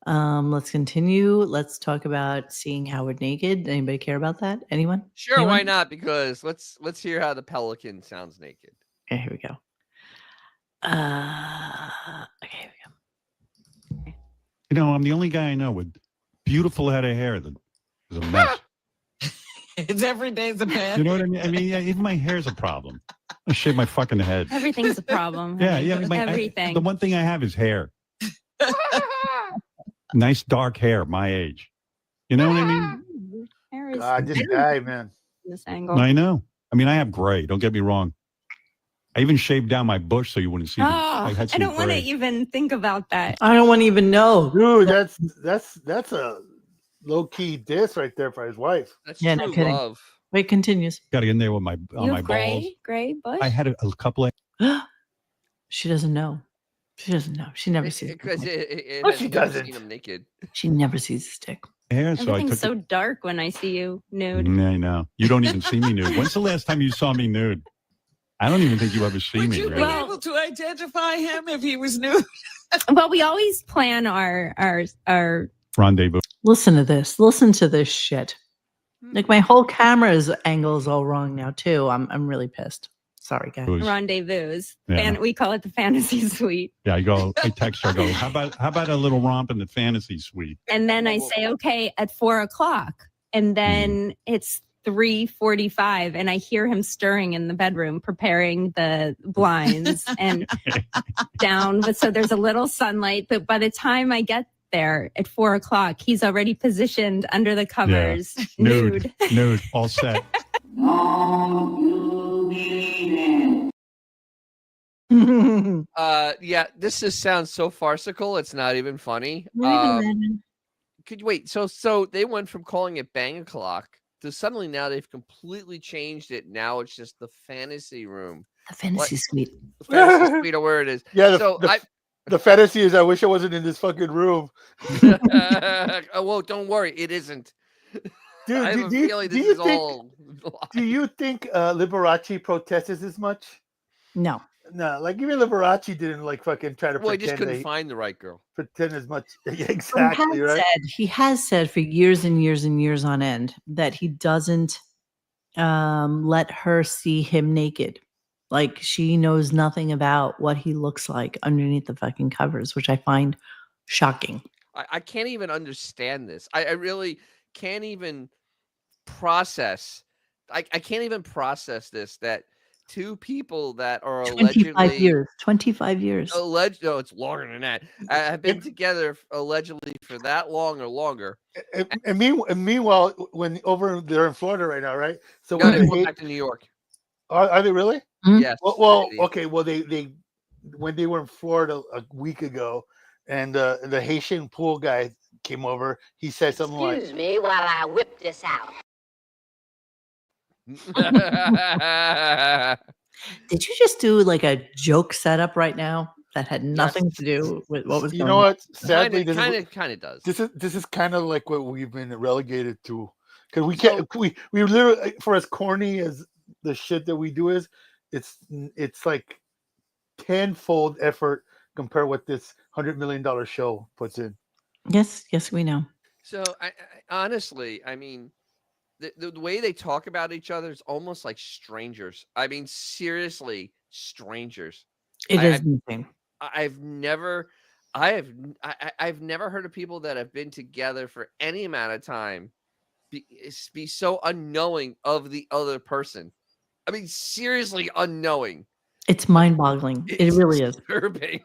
Let's continue. Let's talk about seeing Howard naked. Anybody care about that? Anyone? Sure, why not? Because let's hear how the pelican sounds naked. Okay, here we go. Okay, here we go. I'm the only guy I know with beautiful head of hair that is a mess. It's every day's a bad. You know what I mean? I mean, yeah, even my hair's a problem. I shave my fucking head. Everything's a problem. Yeah, honey. yeah. Everything. The one thing I have is hair. Nice dark hair, my age. You know what I mean? Hair is God, this guy, man. this angle. I know. I mean, I have gray. Don't get me wrong. I even shaved down my bush so you wouldn't see. I don't want to even think about that. I don't want to even know. Dude, that's a low key diss right there for his wife. That's Yeah, true no kidding. love. Wait, continues. Got to get in there with my on You my have balls. gray bush? I had a couple of. She doesn't know. She doesn't know. She never sees. Because No, she doesn't. Seen him naked. She never sees a stick. Hair, so I Everything's took so dark when I see you nude. I know. You don't even see me nude. When's the last time you saw me nude? I don't even think you ever see Would me. you Really. be able to identify him if he was nude? Well, we always plan our Rendezvous. Listen to this. Listen to this shit. Like my whole camera's angle is all wrong now too. I'm really pissed. Sorry, guys. rendezvous. Yeah. We call it the fantasy suite. Yeah, I text her. I go, how about a little romp in the fantasy suite? And then I say, okay, at 4:00. And then it's 3:45 and I hear him stirring in the bedroom, preparing the blinds and down. But so there's a little sunlight, but by the time I get there at 4:00, he's already positioned under the covers, nude, all set. Yeah, this just sounds so farcical. It's not even funny. Could you wait? So they went from calling it Bang O'Clock to suddenly now they've completely changed it. Now it's just the fantasy room. The fantasy suite. The fantasy suite of where it is. Yeah, so the fantasy is I wish I wasn't in this fucking room. oh, well, don't worry, it isn't. Dude, I have a feeling this is all. Do you think Liberace protested as much? No. No, like even Liberace didn't like fucking try to Well, he pretend. just couldn't find the right girl. Pretend as much. Yeah, exactly, right? He has said for years and years and years on end that he doesn't let her see him naked. Like she knows nothing about what he looks like underneath the fucking covers, which I find shocking. I can't even understand this. I really can't even process. I can't even process this that two people that are 25 years. Alleged, no, it's longer than that. Have been together allegedly for that long or longer. And meanwhile, when over there in Florida right now, right? So No, when they they went back to New York. Are they really? Yes. Well, okay. Well, they when they were in Florida a week ago, and the Haitian pool guy came over, he said something like, Excuse me while I whip this out. Did you just do like a joke setup right now that had nothing to do with what was you going know on? what? Sadly, kind of does. This is kind of like what we've been relegated to, because we can't. We literally, for as corny as the shit that we do is, it's like tenfold effort compared what this $100 million show puts in. Yes, we know. So I honestly, I mean, the way they talk about each other is almost like strangers. I mean, seriously, strangers. It is insane. I've never heard of people that have been together for any amount of time be so unknowing of the other person. I mean, seriously unknowing. It's mind-boggling. It really is. Disturbing.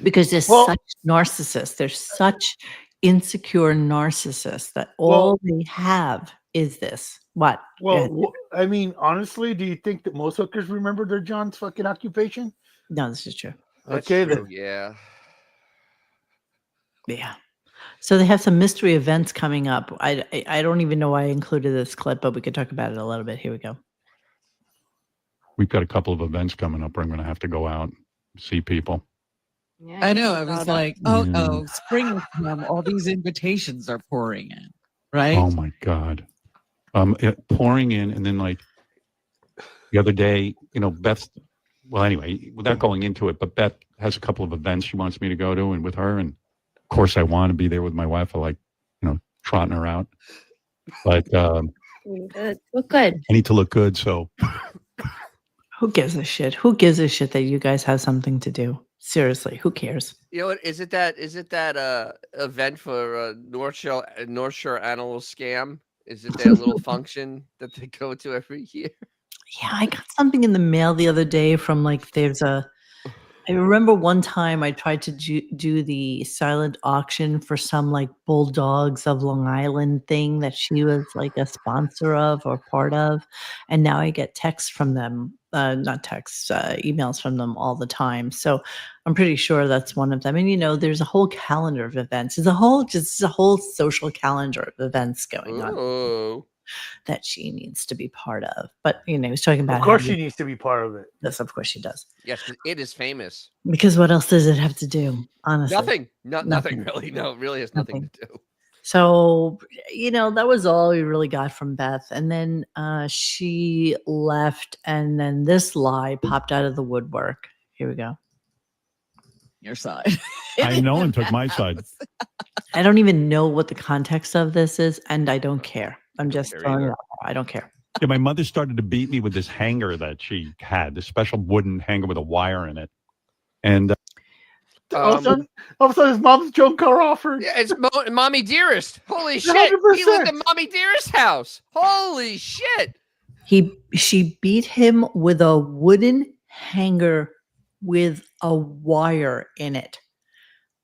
Because they're such narcissists. They're such insecure narcissists that all they have is this. What? Well, I mean, honestly, do you think that most hookers remember their John's fucking occupation? No, this is true. That's okay, true, then. Yeah. So they have some mystery events coming up. I don't even know why I included this clip, but we could talk about it a little bit. Here we go. We've got a couple of events coming up where I'm going to have to go out and see people. Yeah, I know. I was like, spring has come. All these invitations are pouring in, right? Oh my God. Pouring in, and then like the other day, Beth, well, anyway, without going into it, but Beth has a couple of events she wants me to go to, and with her, and of course I want to be there with my wife. I like, trotting her out, but look good. I need to look good. So who gives a shit? Who gives a shit that you guys have something to do? Seriously, who cares? You know what? Is it that event for North Shore Animal Scam? Is it their little function that they go to every year? Yeah, I got something in the mail the other day from I remember one time I tried to do the silent auction for some like Bulldogs of Long Island thing that she was like a sponsor of or part of. And now I get texts from them, not texts, emails from them all the time. So I'm pretty sure that's one of them. And there's a whole calendar of events. There's a whole social calendar of events going on that she needs to be part of. But he was talking about Of course she needs to be part of it. Yes, of course she does. Yes, it is famous. Because what else does it have to do? Honestly, Nothing. Nothing really. No, it really has nothing to do. So that was all we really got from Beth, and then she left, and then this lie popped out of the woodwork. Here we go. Your side. No one took my side. I don't even know what the context of this is, and I don't care. I'm just throwing it out there. I don't care. Yeah, my mother started to beat me with this hanger that she had, this special wooden hanger with a wire in it. And all of a sudden, his mom's junk car offered. Yeah, it's Mommy Dearest. Holy shit. 100%. He lived at Mommy Dearest house. Holy shit. She beat him with a wooden hanger with a wire in it.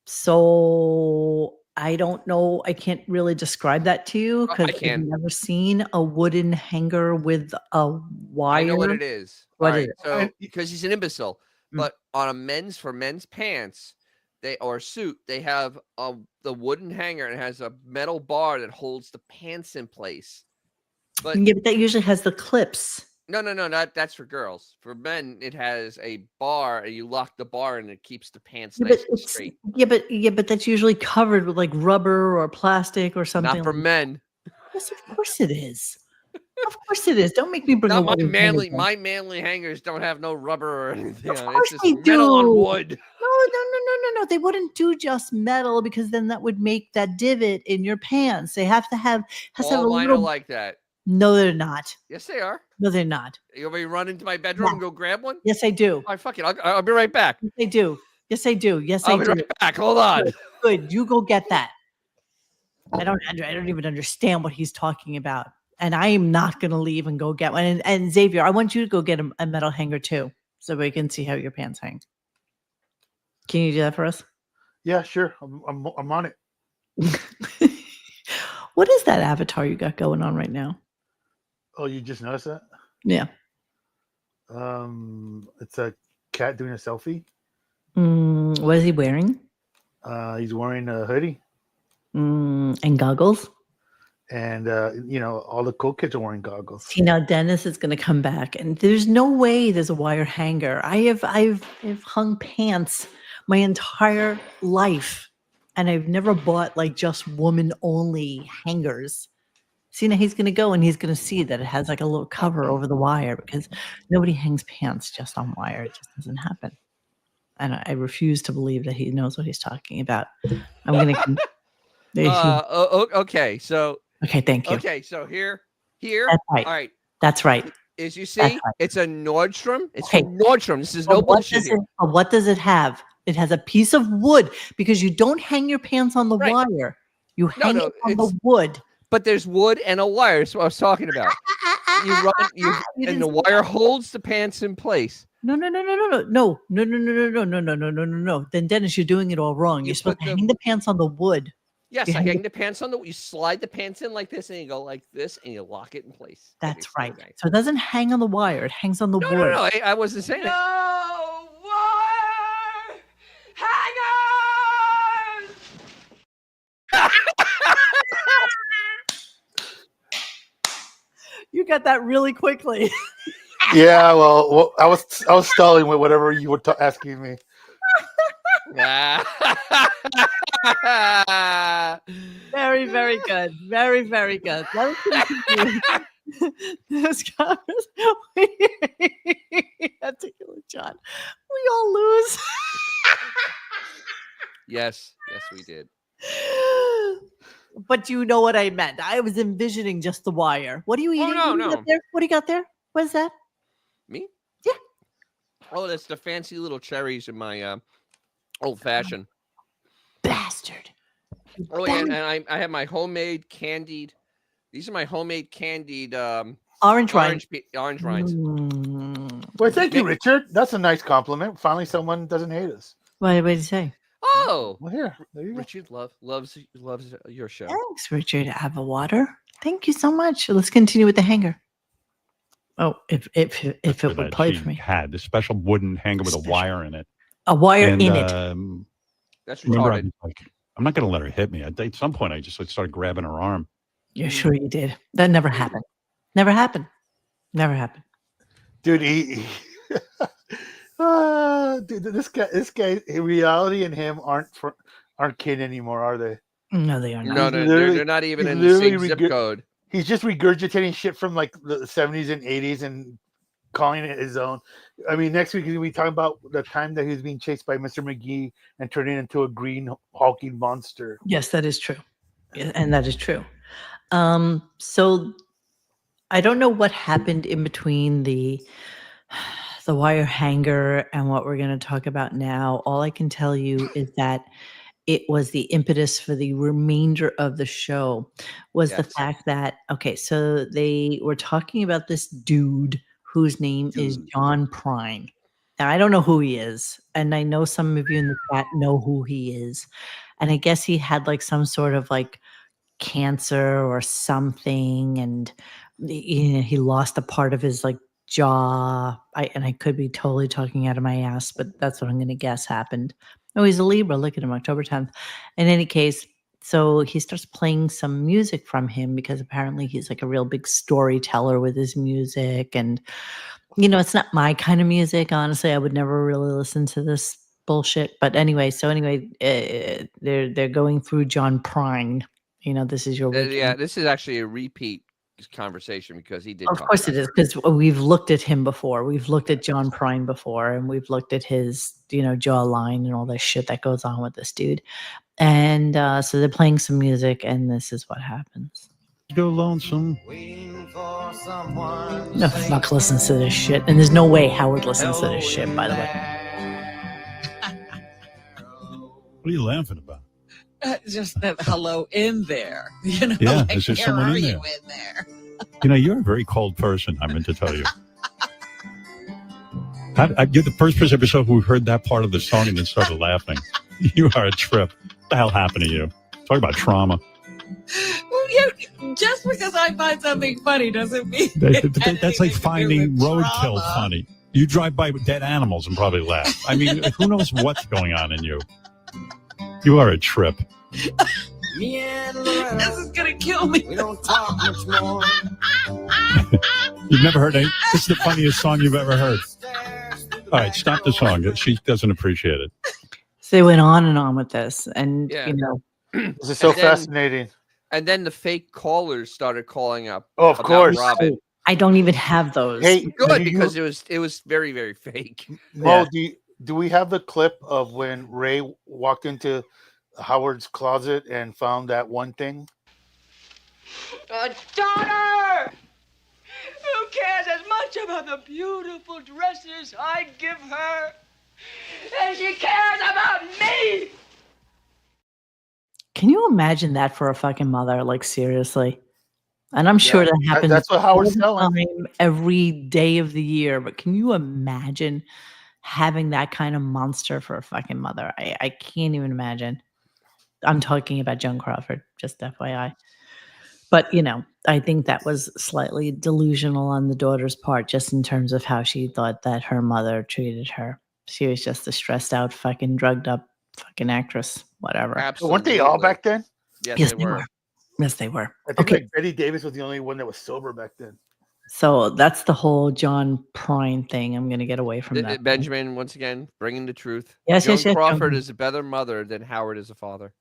So I don't know. I can't really describe that to you because I've never seen a wooden hanger with a wire. I know what it is. What All is right, it? so because he's an imbecile, but on for men's pants, or suit, they have the wooden hanger and it has a metal bar that holds the pants in place. But yeah, but that usually has the clips. No, that's for girls. For men, it has a bar, and you lock the bar, and it keeps the pants nice and straight. Yeah, but that's usually covered with like rubber or plastic or something. Not for men. Yes, of course it is. Of course it is. Don't make me bring Not up my manly hangers don't have no rubber or anything. Of on it. course It's they just metal on do. wood. No. They wouldn't do just metal because then that would make that divot in your pants. They have to have All mine are like that. No, they're not. Yes, they are. No, they're not. You want me to run into my bedroom and go grab one? Yes, I do. All right, fuck it. I'll be right back. Yes, I do. Yes, I do. Yes, I'll I be do. right back. Hold on. Good. You go get that. I don't even understand what he's talking about. And I am not going to leave and go get one. And Xavier, I want you to go get a metal hanger too, so we can see how your pants hang. Can you do that for us? Yeah, sure. I'm on it. What is that avatar you got going on right now? Oh, you just noticed that? Yeah. It's a cat doing a selfie. What is he wearing? He's wearing a hoodie. And goggles. And all the cool kids are wearing goggles. See, now Dennis is going to come back, and there's no way there's a wire hanger. I've hung pants my entire life, and I've never bought like just woman only hangers. See, now he's going to go and he's going to see that it has like a little cover over the wire because nobody hangs pants just on wire. It just doesn't happen. And I refuse to believe that he knows what he's talking about. I'm going to. Okay, so. Okay, thank you. Okay, so here. That's right. All right. That's right. As you see, it's a Nordstrom. It's from Nordstrom. This is no bullshit here. What does it have? It has a piece of wood because you don't hang your pants on the wire. You hang it on the wood. But there's wood and a wire. That's what I was talking about. And the wire holds the pants in place. No. Then Dennis, you're doing it all wrong. You're supposed to hang the pants on the wood. Yes, I hang the pants on you slide the pants in like this, and you go like this, and you lock it in place. That's right. So it doesn't hang on the wire; it hangs on the wood. No, I wasn't saying it. No wire hangers. You got that really quickly. Yeah, well, I was stalling with whatever you were asking me. Very, very good. Very, very good. Those comments. Articulate John. We all lose. Yes, we did. But you know what I meant. I was envisioning just the wire. What are you eating? No. What do you got there? What is that? Me? Yeah. Oh, that's the fancy little cherries in my Old fashioned. Bastard. Oh, and I have my homemade candied. These are my homemade candied orange rinds. Well, thank you, Richard. That's a nice compliment. Finally, someone doesn't hate us. What did you say? Oh, well, here, there you go. Richard loves your show. Thanks, Richard. Have a water. Thank you so much. Let's continue with the hanger. Oh, if it would play for me. Had this special wooden hanger with a wire in it. A wire in it. That's retarded. I'm not going to let her hit me. At some point, I just started grabbing her arm. You're sure you did? That never happened. Never happened. Never happened. Dude, dude, this guy, in reality and him aren't kin anymore, are they? No, they are not. No, they're not even in the same zip code. He's just regurgitating shit from like the 70s and 80s and calling it his own. I mean, next week he's going to be talking about the time that he was being chased by Mr. McGee and turning into a green hulking monster. Yes, that is true. And that is true. So I don't know what happened in between the wire hanger and what we're going to talk about now. All I can tell you is that it was the impetus for the remainder of the show was the fact that, okay, so they were talking about this dude whose name is John Prine. Now, I don't know who he is, and I know some of you in the chat know who he is. And I guess he had like some sort of like cancer or something, and he lost a part of his like jaw. I could be totally talking out of my ass, but that's what I'm going to guess happened. Oh, he's a Libra. Look at him, October 10th. In any case, so he starts playing some music from him because apparently he's like a real big storyteller with his music. And, it's not my kind of music. Honestly, I would never really listen to this bullshit. But anyway, they're going through John Prine. This is your weekend. Yeah, this is actually a repeat conversation because he did. Of course it is, because we've looked at him before. We've looked at John Prine before, and we've looked at his, jawline and all this shit that goes on with this dude. And so they're playing some music, and this is what happens. Go lonesome. No, fuck listens to this shit, and there's no way Howard listens to this shit. By the way, what are you laughing about? Just that hello in there. Yeah, like, is there someone in there? You're a very cold person, I meant to tell you. You're the first person ever who heard that part of the song and then started laughing. You are a trip. What the hell happened to you? Talk about trauma. Well, just because I find something funny doesn't mean that's like finding roadkill funny. You drive by with dead animals and probably laugh. I mean, who knows what's going on in you? You are a trip. This is gonna kill me. We don't talk much more. You've never heard any. This is the funniest song you've ever heard. All right, stop the song. She doesn't appreciate it. So they went on and on with this, and this is so fascinating. And then the fake callers started calling up. Oh, of course. Robin. I don't even have those. Hey, good, because it was very, very fake. Mo, do we have the clip of when Ray walked into Howard's closet and found that one thing? A daughter who cares as much about the beautiful dresses I give her as she cares about me. Can you imagine that for a fucking mother? Like, seriously. And I'm sure that happens. That's what Howard's telling. Every day of the year. But can you imagine having that kind of monster for a fucking mother? I can't even imagine. I'm talking about Joan Crawford, just FYI. But, I think that was slightly delusional on the daughter's part, just in terms of how she thought that her mother treated her. She was just a stressed out, fucking drugged up fucking actress, whatever. Absolutely. Weren't they all back then? Yes, they were. Yes, they were. I think like Betty Davis was the only one that was sober back then. So that's the whole John Prine thing. I'm going to get away from that. Benjamin, once again, bringing the truth. Yes, Joan Crawford is a better mother than Howard is a father.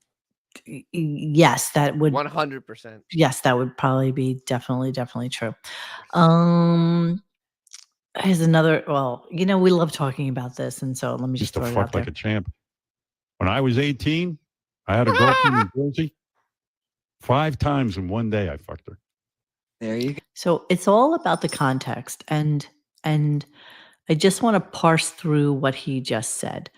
Yes, that would 100%. Yes, that would probably be definitely true. Here's another. Well, we love talking about this, and so let me just throw it out there. Like a champ. When I was 18, I had a girlfriend in Jersey. 5 times in one day, I fucked her. There you go. So it's all about the context, and I just want to parse through what he just said.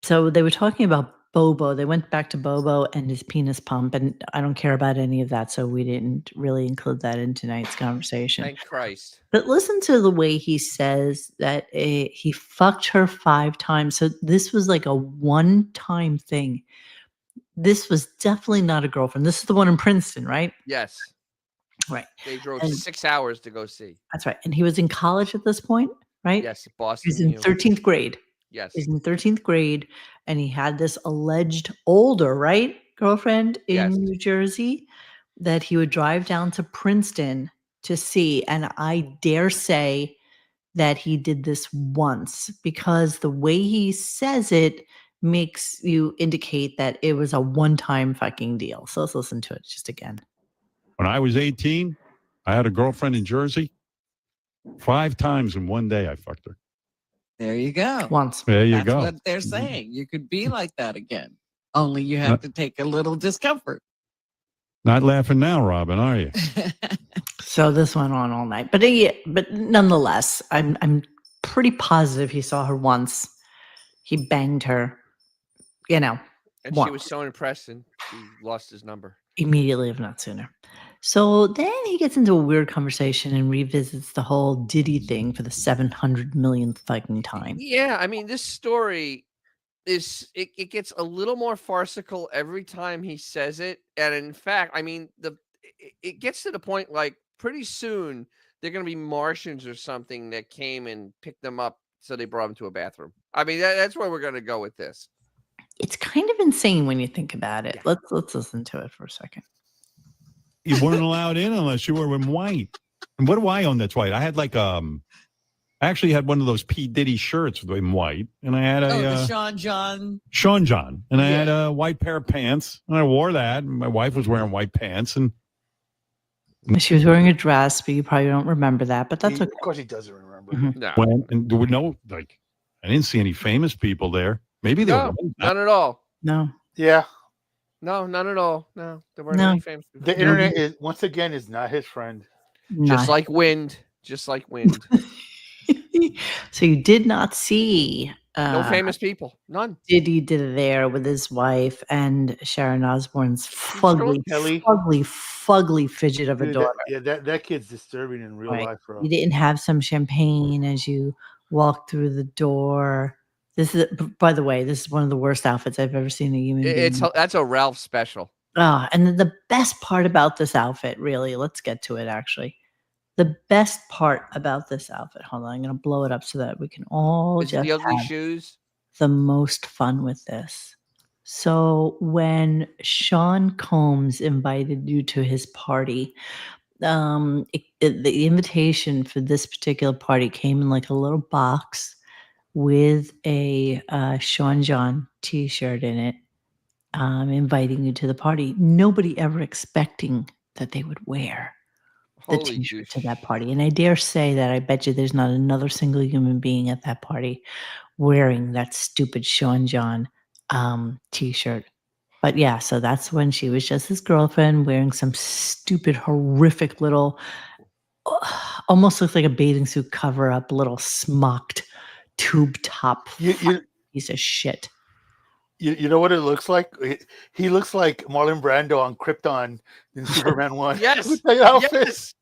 So they were talking about Bobo. They went back to Bobo and his penis pump, and I don't care about any of that, so we didn't really include that in tonight's conversation. Thank Christ. But listen to the way he says that he fucked her 5 times. So this was like a one-time thing. This was definitely not a girlfriend. This is the one in Princeton, right? Yes. Right. They drove And 6 hours to go see. that's right. And he was in college at this point, right? Yes, He Boston. was in U. 13th grade. Yes. He's in 13th grade, and he had this alleged older, right, girlfriend in New Jersey that he would drive down to Princeton to see. And I dare say that he did this once, because the way he says it makes you indicate that it was a one-time fucking deal. So let's listen to it just again. When I was 18, I had a girlfriend in Jersey. 5 times in one day I fucked her. There you go. Once. There you That's go. what they're saying. You could be like that again. Only you have to take a little discomfort. Not laughing now, Robin, are you? So this went on all night, but nonetheless, I'm pretty positive he saw her once. He banged her, And once. she was so impressed, and he lost his number. Immediately, if not sooner. So then he gets into a weird conversation and revisits the whole Diddy thing for the 700 millionth fucking time. Yeah, I mean, this story is it gets a little more farcical every time he says it. And in fact, I mean, it gets to the point like pretty soon they're going to be Martians or something that came and picked them up, so they brought them to a bathroom. I mean, that's where we're going to go with this. It's kind of insane when you think about it. Let's listen to it for a second. You weren't allowed in unless you were in white. And what do I own that's white? I had like I actually had one of those P. Diddy shirts in white, and I had the Sean John. Sean John, and I had a white pair of pants, and I wore that. And my wife was wearing white pants, and she was wearing a dress, but you probably don't remember that. But that's okay. Of course, he doesn't remember. No. and there were no I didn't see any famous people there. Maybe there were. None at all. No. Yeah. No, none at all. No, there weren't No. any famous people. The internet is once again is not his friend. Just like wind. Just like wind. So you did not see No famous people. None. Diddy did it there with his wife and Sharon Osbourne's fugly fidget of a Dude, daughter. that kid's disturbing in real life, bro. You didn't have some champagne as you walked through the door. This is, by the way, this is one of the worst outfits I've ever seen a human being. That's a Ralph special. And then the best part about this outfit, really, let's get to it actually. The best part about this outfit, hold on, I'm going to blow it up so that we can all Is it just the ugly have shoes? the most fun with this. So when Sean Combs invited you to his party, the invitation for this particular party came in like a little box with a Sean John t-shirt in it, inviting you to the party. Nobody ever expecting that they would wear the Holy t-shirt to that party. And I dare say that I bet you there's not another single human being at that party wearing that stupid Sean John t-shirt. But yeah, so that's when she was just his girlfriend wearing some stupid, horrific little, almost looks like a bathing suit cover-up, little smocked tube top piece of shit. You know what it looks like? He looks like Marlon Brando on Krypton in Superman 1. Yes. Look at the outfit. Yes.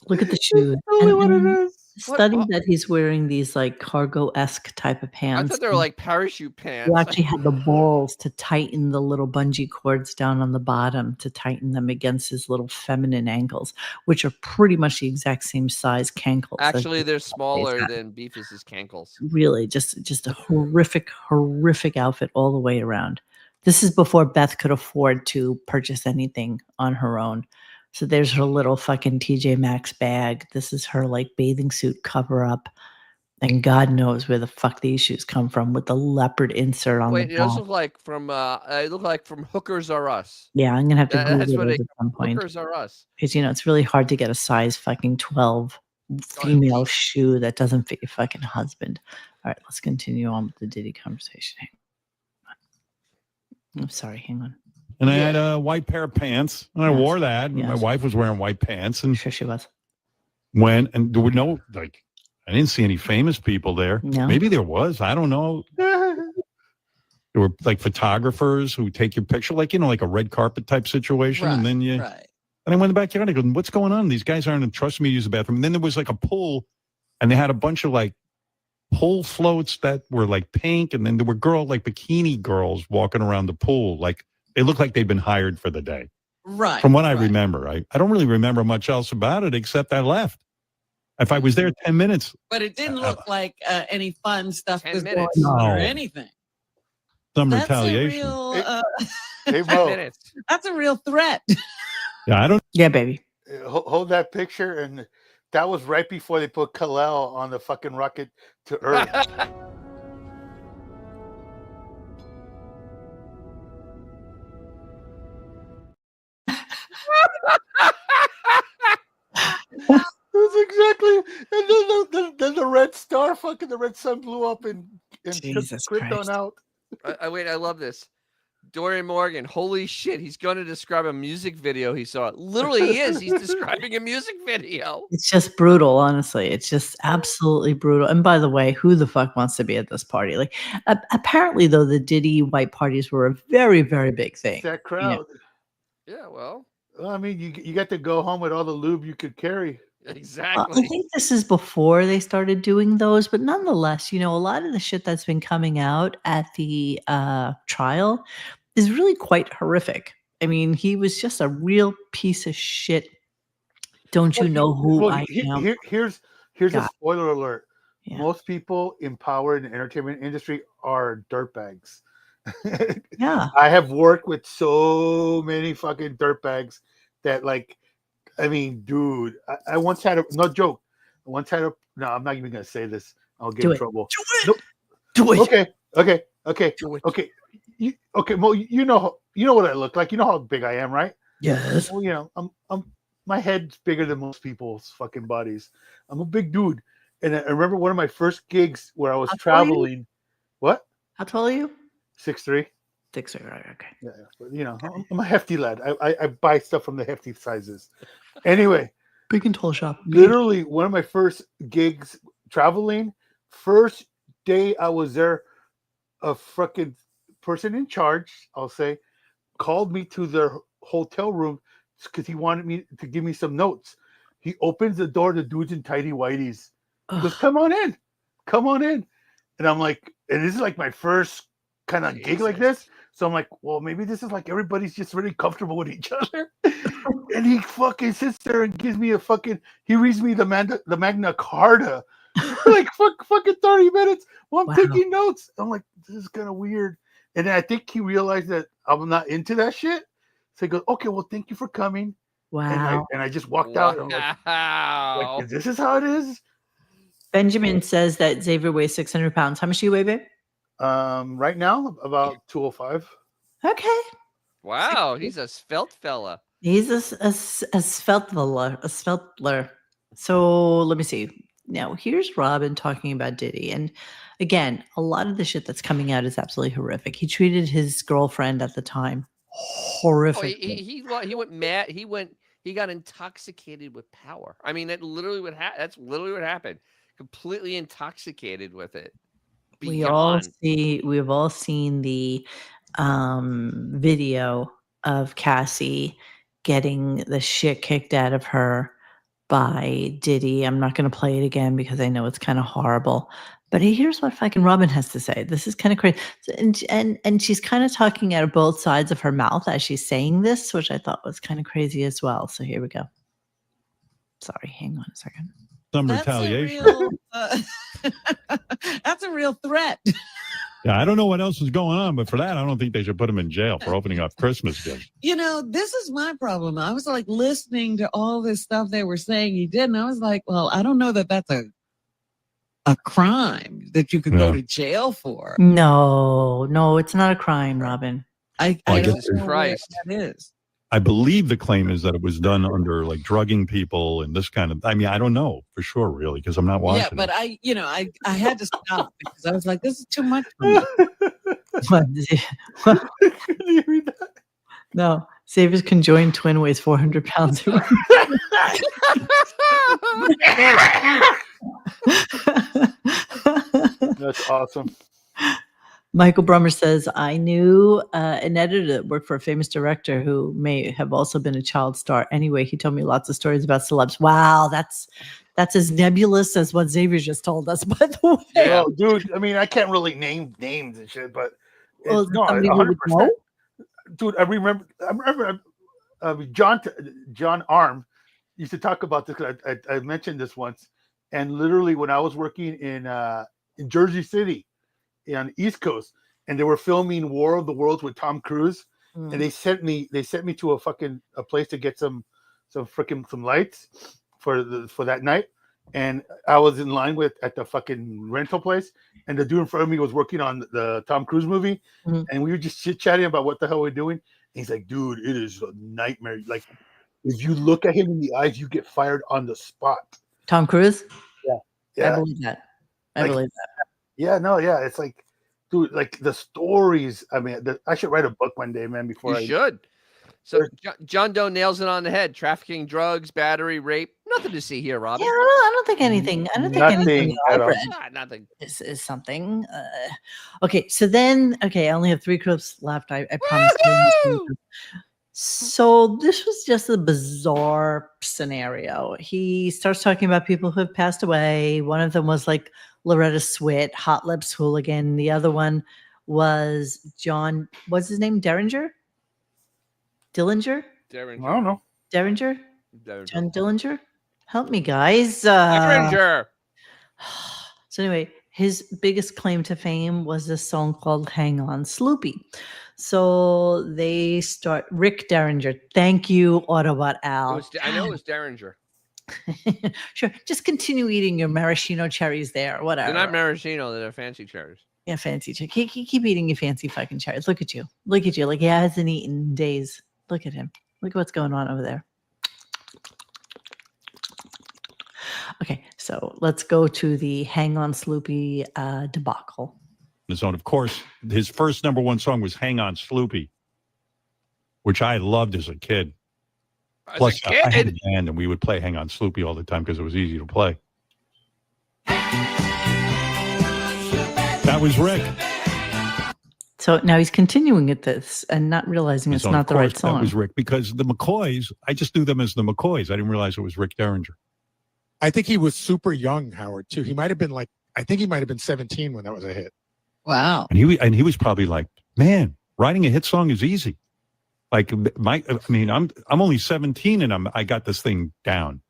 Look at the shoes. Totally what it is. Study that he's wearing these like cargo-esque type of I pants. thought they were like parachute pants. You actually had the balls to tighten the little bungee cords down on the bottom to tighten them against his little feminine ankles, which are pretty much the exact same size cankles. Actually, they're smaller than Beefus's cankles. Really, just a horrific outfit all the way around. This is before Beth could afford to purchase anything on her own. So there's her little fucking TJ Maxx bag. This is her like bathing suit cover up. And God knows where the fuck these shoes come from with the leopard insert on Wait, the those back. look like from they look like from Hookers R Us. Yeah, I'm gonna have to That's Google what those they at some point. Hookers R Us. Because it's really hard to get a size fucking 12 female shoe that doesn't fit your fucking husband. All right, let's continue on with the Diddy conversation. Hang on. I'm sorry, hang on. And I had a white pair of pants, and I wore that. And my wife was wearing white pants, and sure she was. And there were no I didn't see any famous people there. No. Maybe there was. I don't know. There were like photographers who take your picture, like, like a red carpet type situation. Right, and then and I went in the backyard. I go, what's going on? These guys aren't trusting me to use the bathroom. And then there was like a pool, and they had a bunch of like pool floats that were like pink. And then there were bikini girls walking around the pool. Like they looked like they'd been hired for the day. Right. From what I remember, I don't really remember much else about it except I left. If I was there 10 minutes. But it didn't look like any fun stuff was going minutes. on or No. anything. Some That's retaliation. A real, Hey, Mo. that's a real threat. Yeah, I don't. Yeah, baby. Hold that picture, and that was right before they put Kal-El on the fucking rocket to Earth. That's exactly. And then the red star, fucking the red sun blew up and Jesus Krypton Christ. out. Wait, I love this. Dorian Morgan, holy shit, he's going to describe a music video he saw. Literally, he is. He's describing a music video. It's just brutal, honestly. It's just absolutely brutal. And by the way, who the fuck wants to be at this party? Like, apparently, though, the Diddy white parties were a very, very big thing. That crowd. Yeah, well, I mean, you got to go home with all the lube you could carry. Exactly. I think this is before they started doing those, but nonetheless, a lot of the shit that's been coming out at the trial is really quite horrific. I mean, he was just a real piece of shit. Don't you know who I am? Here's God. a spoiler alert. Yeah. Most people in power in the entertainment industry are dirtbags. Yeah. I have worked with so many fucking dirtbags that, like, I mean, dude, I once had no joke. I once had no, I'm not even gonna say this. I'll get in trouble. Do it. Nope. Do it. Okay. Okay, Mo, you know what I look like. You know how big I am, right? Yes. Well, I'm my head's bigger than most people's fucking bodies. I'm a big dude, and I remember one of my first gigs where I was traveling. What? How tall are you? 6'3". 6'3", right? Okay. Yeah, but I'm a hefty lad. I buy stuff from the hefty sizes. Anyway, big and tall shop. Literally, one of my first gigs traveling. First day I was there, a fucking person in charge, I'll say, called me to their hotel room because he wanted me to give me some notes. He opens the door, the dude's in tighty whities. He goes, come on in. And I'm like, and this is like my first kind of gig like this. So I'm like, well, maybe this is like everybody's just really comfortable with each other. And he fucking sits there and gives me he reads me the Magna Carta for like fucking 30 minutes while I'm taking notes. I'm like, this is kind of weird. And then I think he realized that I'm not into that shit. So he goes, okay, well, thank you for coming. Wow. And I just walked out. And I'm like, this is how it is. Benjamin says that Xavier weighs 600 pounds. How much do you weigh, babe? Right now, about 205. Okay. Wow, he's a svelte fella. He's a sveltler. So let me see. Now, here's Robin talking about Diddy. And again, a lot of the shit that's coming out is absolutely horrific. He treated his girlfriend at the time horrific. He went mad. He got intoxicated with power. I mean, that's literally what happened. Completely intoxicated with it. We've all seen the video of Cassie getting the shit kicked out of her by Diddy. I'm not going to play it again because I know it's kind of horrible. But here's what fucking Robin has to say. This is kind of crazy. And she's kind of talking out of both sides of her mouth as she's saying this, which I thought was kind of crazy as well. So here we go. Sorry, hang on a second. Some retaliation. That's a real threat. Yeah, I don't know what else is going on, but for that, I don't think they should put him in jail for opening up Christmas gifts. This is my problem. I was like listening to all this stuff they were saying he did, and I was like, well, I don't know that that's a crime that you could go to jail for. No, it's not a crime, Robin. I don't know what that is. I believe the claim is that it was done under like drugging people and this kind of. I mean, I don't know for sure, really, because I'm not watching. Yeah, but I had to stop because I was like, this is too much for me. No, Xavier's conjoined twin weighs 400 pounds. That's awesome. Michael Brummer says, I knew an editor that worked for a famous director who may have also been a child star. Anyway, he told me lots of stories about celebs. Wow, that's as nebulous as what Xavier just told us, by the way. Yeah. Oh, dude, I mean, I can't really name names and shit, but Well, it's, no, somebody we would 100%. know? Dude, I remember John Arm used to talk about this. I mentioned this once, and literally when I was working in Jersey City on the East Coast, and they were filming War of the Worlds with Tom Cruise, and they sent me to a place to get some lights for that night, and I was in line at the fucking rental place, and the dude in front of me was working on the Tom Cruise movie, and we were just chit chatting about what the hell we're doing. And he's like, dude, it is a nightmare. Like, if you look at him in the eyes, you get fired on the spot. Tom Cruise? Yeah. I believe that. I believe that. Yeah, no, yeah. It's like, dude, like the stories. I mean, I should write a book one day, man, before You should. So John Doe nails it on the head. Trafficking, drugs, battery, rape. Nothing to see here, Robin. Yeah, I don't think anything. I don't think anything at I've all. read Nothing. is something. Okay, so then, I only have 3 clips left. I promise. So this was just a bizarre scenario. He starts talking about people who have passed away. One of them was like Loretta Swit, Hot Lips Hooligan. The other one was John. What's his name? Dillinger? Derringer. I don't know. Derringer? John Dillinger? Help me, guys. Derringer. So anyway, his biggest claim to fame was this song called Hang On Sloopy. So they start, Rick Derringer. Thank you, Autobot Al. I know it was Derringer. Sure. Just continue eating your maraschino cherries there, whatever. They're not maraschino, they're fancy cherries. Yeah, fancy cherries. Keep eating your fancy fucking cherries. Look at you. Like he hasn't eaten in days. Look at him. Look at what's going on over there. Okay, so let's go to the Hang On Sloopy debacle. So, of course, his first #1 song was Hang On Sloopy, which I loved as a kid. Plus, I had a band, and we would play Hang On Sloopy all the time because it was easy to play. That was Rick. So now he's continuing at this and not realizing it's not the right song. That was Rick, because the McCoys, I just knew them as the McCoys. I didn't realize it was Rick Derringer. I think he was super young, Howard, too. He might have been I think he might have been 17 when that was a hit. Wow. And he was probably like, man, writing a hit song is easy. Like I'm only 17 and I got this thing down.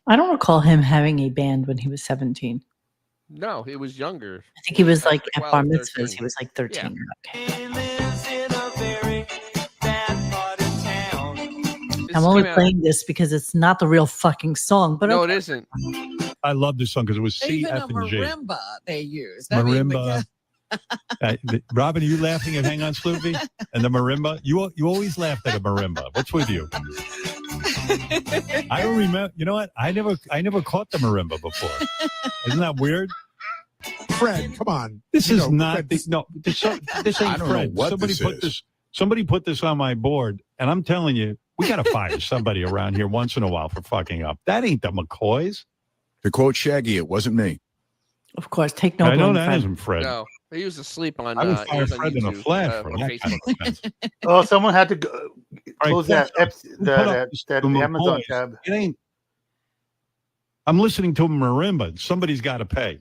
I don't recall him having a band when he was 17. No, he was younger. I think he was like at 12, bar mitzvahs. 13. He was like 13. Yeah. Okay. I'm only playing this because it's not the real fucking song. But no, okay. it isn't. I love this song because it was C, Even F, a and G. marimba they used. Marimba. Robin, are you laughing at Hang On Sloopy? And the marimba? You always laughed at a marimba. What's with you? I don't remember. You know what? I never caught the marimba before. Isn't that weird? Fred, come on. This You is know, not. Fred, This ain't I don't Fred. know what Somebody this put is. this. Somebody put this on my board, and I'm telling you, we got to fire somebody around here once in a while for fucking up. That ain't the McCoys. To quote Shaggy, it wasn't me. Of course, take no I know blame. that Fred. isn't Fred. No, he was asleep on. I would he fire was on Fred in a YouTube, flash or for that kind Facebook. of offense. Oh, someone had to go, close Right, that Amazon McCoys. tab. It ain't. I'm listening to marimba. Somebody's got to pay.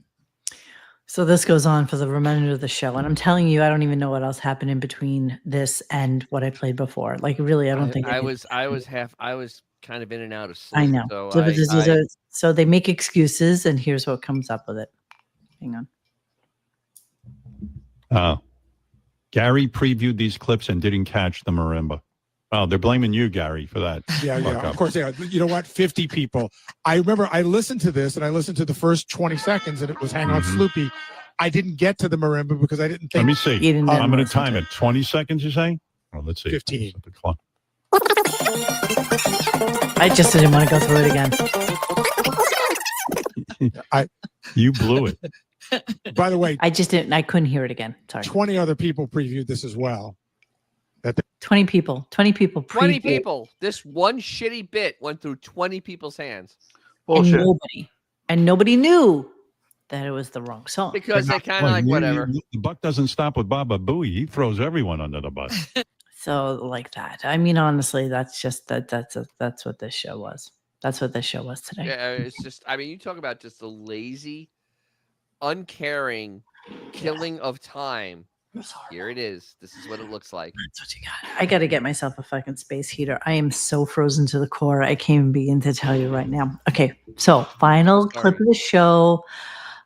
So this goes on for the remainder of the show, and I'm telling you, I don't even know what else happened in between this and what I played before. Like, really, I don't think I was kind of in and out of sleep. I know. So, So they make excuses, and here's what comes up with it. Hang on. Gary previewed these clips and didn't catch the marimba. Oh, they're blaming you, Gary, for that. Yeah, of course they are. You know what? 50 people. I remember I listened to this and I listened to the first 20 seconds and it was Hang On Sloopy. I didn't get to the marimba because I didn't think. Let me see. I'm going to time it. 20 seconds, you say? Oh, let's see. 15. I just didn't want to go through it again. You blew it. By the way, I couldn't hear it again. Sorry. 20 other people previewed this as well. 20 people. 20 people. 20 people. This one shitty bit went through 20 people's hands. And nobody knew. that it was the wrong song. Because they kind of like whatever. The buck doesn't stop with Baba Booey. He throws everyone under the bus. So like that. I mean, honestly, that's just that's what this show was. That's what this show was today. Yeah, it's just. I mean, you talk about just the lazy, uncaring killing of time. Here it is. This is what it looks like. That's what you got. I got to get myself a fucking space heater. I am so frozen to the core. I can't even begin to tell you right now. Okay, so final clip of the show.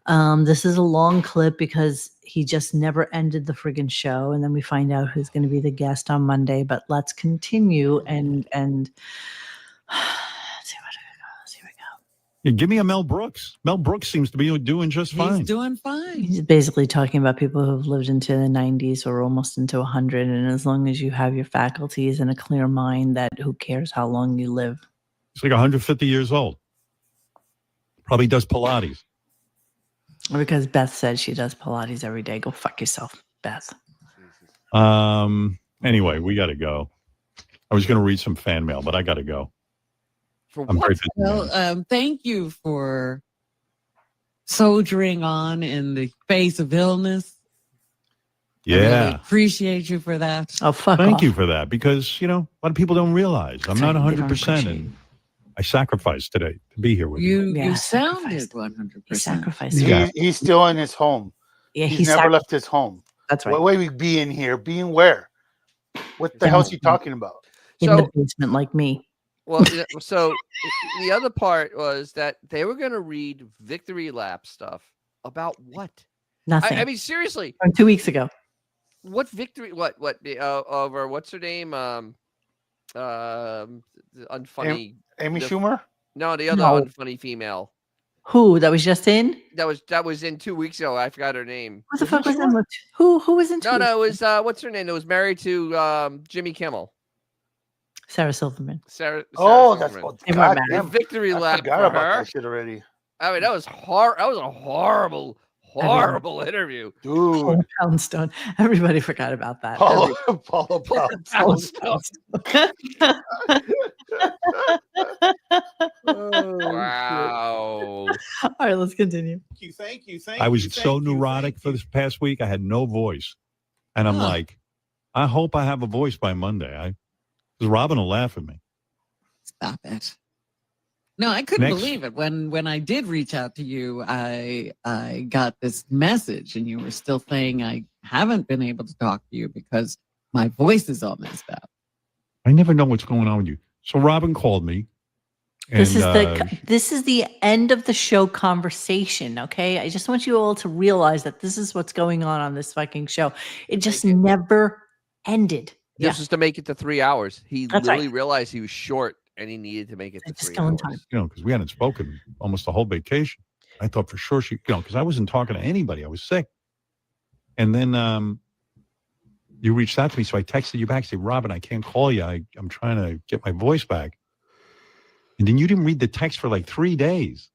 This is a long clip because he just never ended the friggin' show, and then we find out who's going to be the guest on Monday. But let's continue and Yeah, give me a Mel Brooks. Mel Brooks seems to be doing just fine. He's doing fine. He's basically talking about people who have lived into the 90s or almost into 100. And as long as you have your faculties and a clear mind, that who cares how long you live. He's like 150 years old. Probably does Pilates. Because Beth said she does Pilates every day. Go fuck yourself, Beth. Anyway, we got to go. I was going to read some fan mail, but I got to go. I'm very busy. Well, thank you for soldiering on in the face of illness. Yeah. I really appreciate you for that. Oh, fuck Thank off. you for that, because, a lot of people don't realize I'm not 100%, and I sacrificed today to be here with you. You sounded 100%. Sacrifice. He's still in his home. Yeah, he's never left his home. That's right. What way we be in here? Being where? What the hell is he talking about? In the basement like me. Well, so the other part was that they were going to read victory lap stuff about what? Nothing. I mean, seriously. From 2 weeks ago. What victory? What? Over what's her name? Unfunny. Amy Schumer? No, the other unfunny female. Who? That was just in? That was in 2 weeks ago. I forgot her name. What the fuck was that? Who was in? No, it was what's her name? It was married to Jimmy Kimmel. Sarah Silverman. Sarah That's Silverman. The victory lap for about her. that shit already. I mean, that was a horrible interview, dude. Poundstone. Everybody forgot about that. Paula Poundstone. Wow. All right, let's continue. Thank you. I was so neurotic for this past week. I had no voice. And I'm like, I hope I have a voice by Monday. Because Robin will laugh at me. Stop it. No, I couldn't believe it. When I did reach out to you, I got this message and you were still saying I haven't been able to talk to you because my voice is all messed up. I never know what's going on with you. So Robin called me. And, This is the end of the show conversation, okay? I just want you all to realize that this is what's going on this fucking show. It just never ended. This is to make it to 3 hours. He That's literally right. realized he was short and he needed to make it to 3 kill hours. time. because we hadn't spoken almost the whole vacation. I thought for sure because I wasn't talking to anybody. I was sick. And then you reached out to me. So I texted you back, said, Robin, I can't call you. I'm trying to get my voice back. And then you didn't read the text for like 3 days.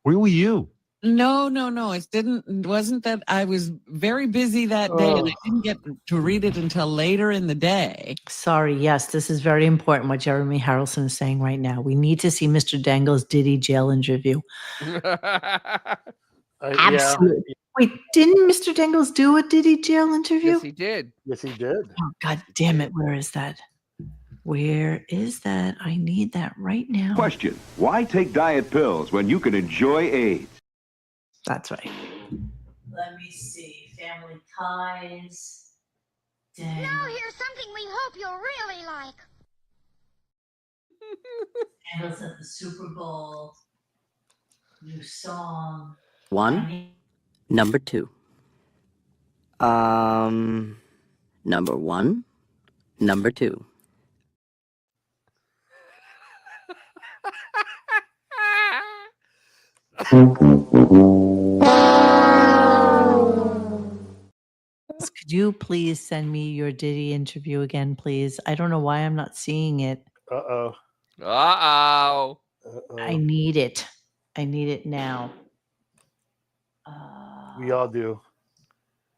Where were you? No. It wasn't that I was very busy that day and I didn't get to read it until later in the day. Sorry, yes, this is very important what Jeremy Harrelson is saying right now. We need to see Mr. Dangle's Diddy jail interview. Absolutely. Yeah. Wait, didn't Mr. Dangles do a Diddy jail interview? Yes, he did. Yes, he did. Oh, God damn it. Where is that? Where is that? I need that right now. Question: why take diet pills when you can enjoy AIDS? That's right. Let me see. Family ties. Now here's something we hope you'll really like. Dangles at the Super Bowl. New song. One. Number two. Number one. Number two. Could you please send me your Diddy interview again, please? I don't know why I'm not seeing it. Uh-oh. I need it. I need it now. We all do.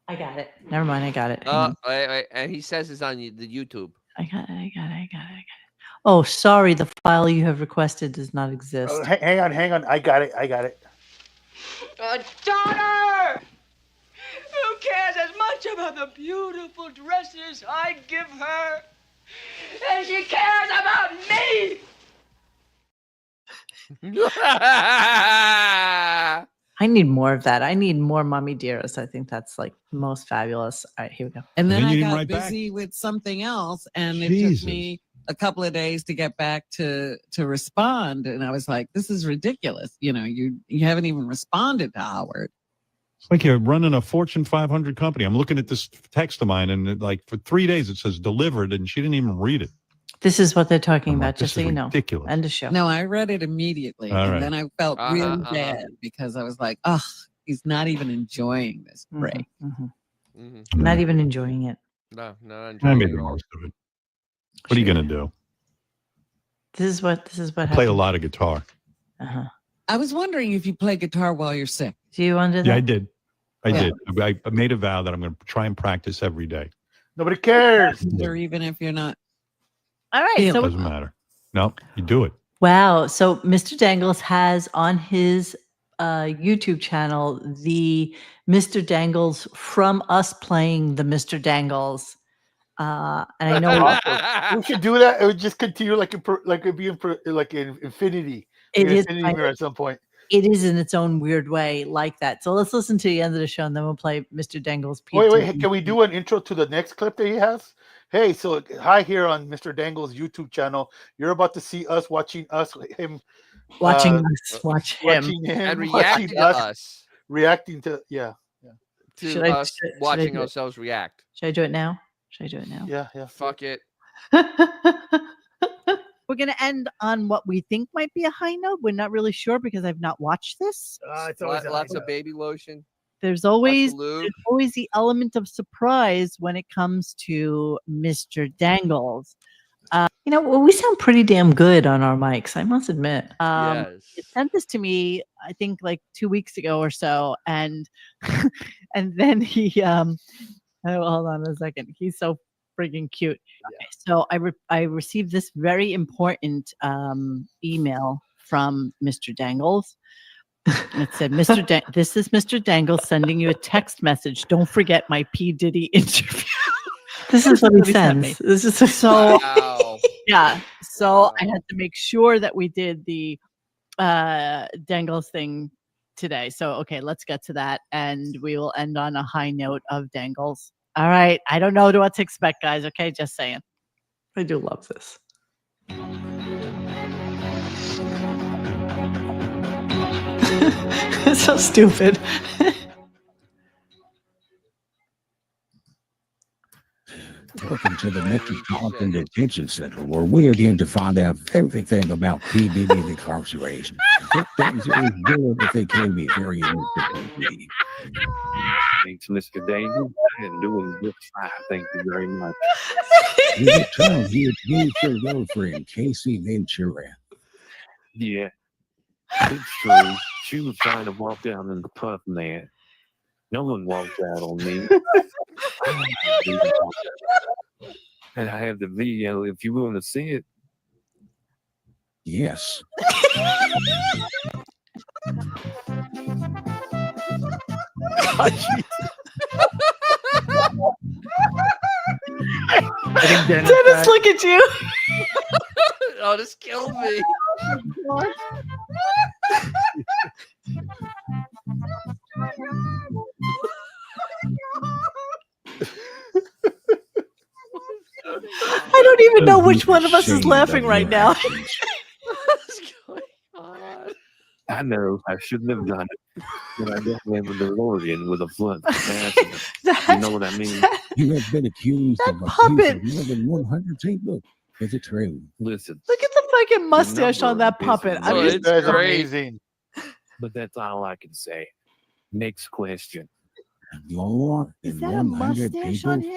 I got it. Never mind. I got it. Wait, and he says it's on the YouTube. I got it. Oh, sorry. The file you have requested does not exist. Hang on. I got it. A daughter who cares as much about the beautiful dresses I give her as she cares about me. I need more of that. I need more Mommy Dearest. I think that's like most fabulous. All right, here we go. And then then I you didn't got write back? busy with something else, and it Jesus. took me a couple of days to get back to respond. And I was like, "This is ridiculous." You know, you haven't even responded to Howard. It's like you're running a Fortune 500 company. I'm looking at this text of mine, and like for 3 days it says delivered, and she didn't even read it. This is what they're talking I'm about, like, just so this is you know. ridiculous. End of show. No, I read it immediately, All and right. then I felt really bad because I was like, "Oh, he's not even enjoying this break." Not even enjoying it. No, not I enjoying made it the at all. most of it. What are you gonna do? This is what I happened. played a lot of guitar. I was wondering if you play guitar while you're sick. Do you want to do that? Yeah, I did. I Yeah. did. I made a vow that I'm going to try and practice every day. Nobody cares. Or even if you're not. All right. It So doesn't matter. No, you do it. wow. So Mr. Dangles has on his YouTube channel the Mr. Dangles from us playing the Mr. Dangles. And I know Awesome. We should do that. It would just continue like it'd be like in Infinity. It is Infinity kind Mirror of- at some point. it is in its own weird way like that. So let's listen to the end of the show and then we'll play Mr. Dangles. Wait. Can we do an intro to the next clip that he has? Hey, so hi here on Mr. Dangle's YouTube channel. You're about to see us watching him. Watching us, watch him. Watching him. And watching reacting to us. Reacting to, yeah. To Should I- us should I watching do it? ourselves react. Should I do it now? Should I do it now? Yeah. Fuck it. We're going to end on what we think might be a high note. We're not really sure because I've not watched this. It's always Lots of baby lotion. There's always lube. there's always the element of surprise when it comes to Mr. Dangles. We sound pretty damn good on our mics, I must admit. Yes. He sent this to me, I think, like 2 weeks ago or so, and and then he hold on a second. He's so freaking cute. Okay, so I received this very important email from Mr. Dangles. It said, this is Mr. Dangles sending you a text message. Don't forget my P. Diddy interview. This is what he sends. This is so, Wow. yeah. So I had to make sure that we did the Dangles thing today. So, okay, let's get to that. And we will end on a high note of Dangles. All right. I don't know what to expect, guys. Okay. Just saying. I do love this. It's so stupid. Welcome to the Metropolitan Detention Center, where we are going to find out everything about P. Diddy's incarceration. What things he was doing if they can be very interesting. Thanks, Mr. Daniel. I am doing just fine. Thank you very much. You told you abused your girlfriend, Casey Ventura. Yeah, it's true. She was trying to walk down in the puff man. No one walked out on me. And I have the video if you want to see it. Yes. Dennis, look at you. Oh, this killed me. I don't even know which one of us is laughing right now. I know I shouldn't have done it, but I don't have a DeLorean with a flood. You know what I mean? You have been accused of puppet. abuse of more than 100 people. Is it true? Listen, Look at the fucking mustache on that puppet. I mean, it's amazing. But that's all I can say. Next question. More is than that a 100 mustache people? on him?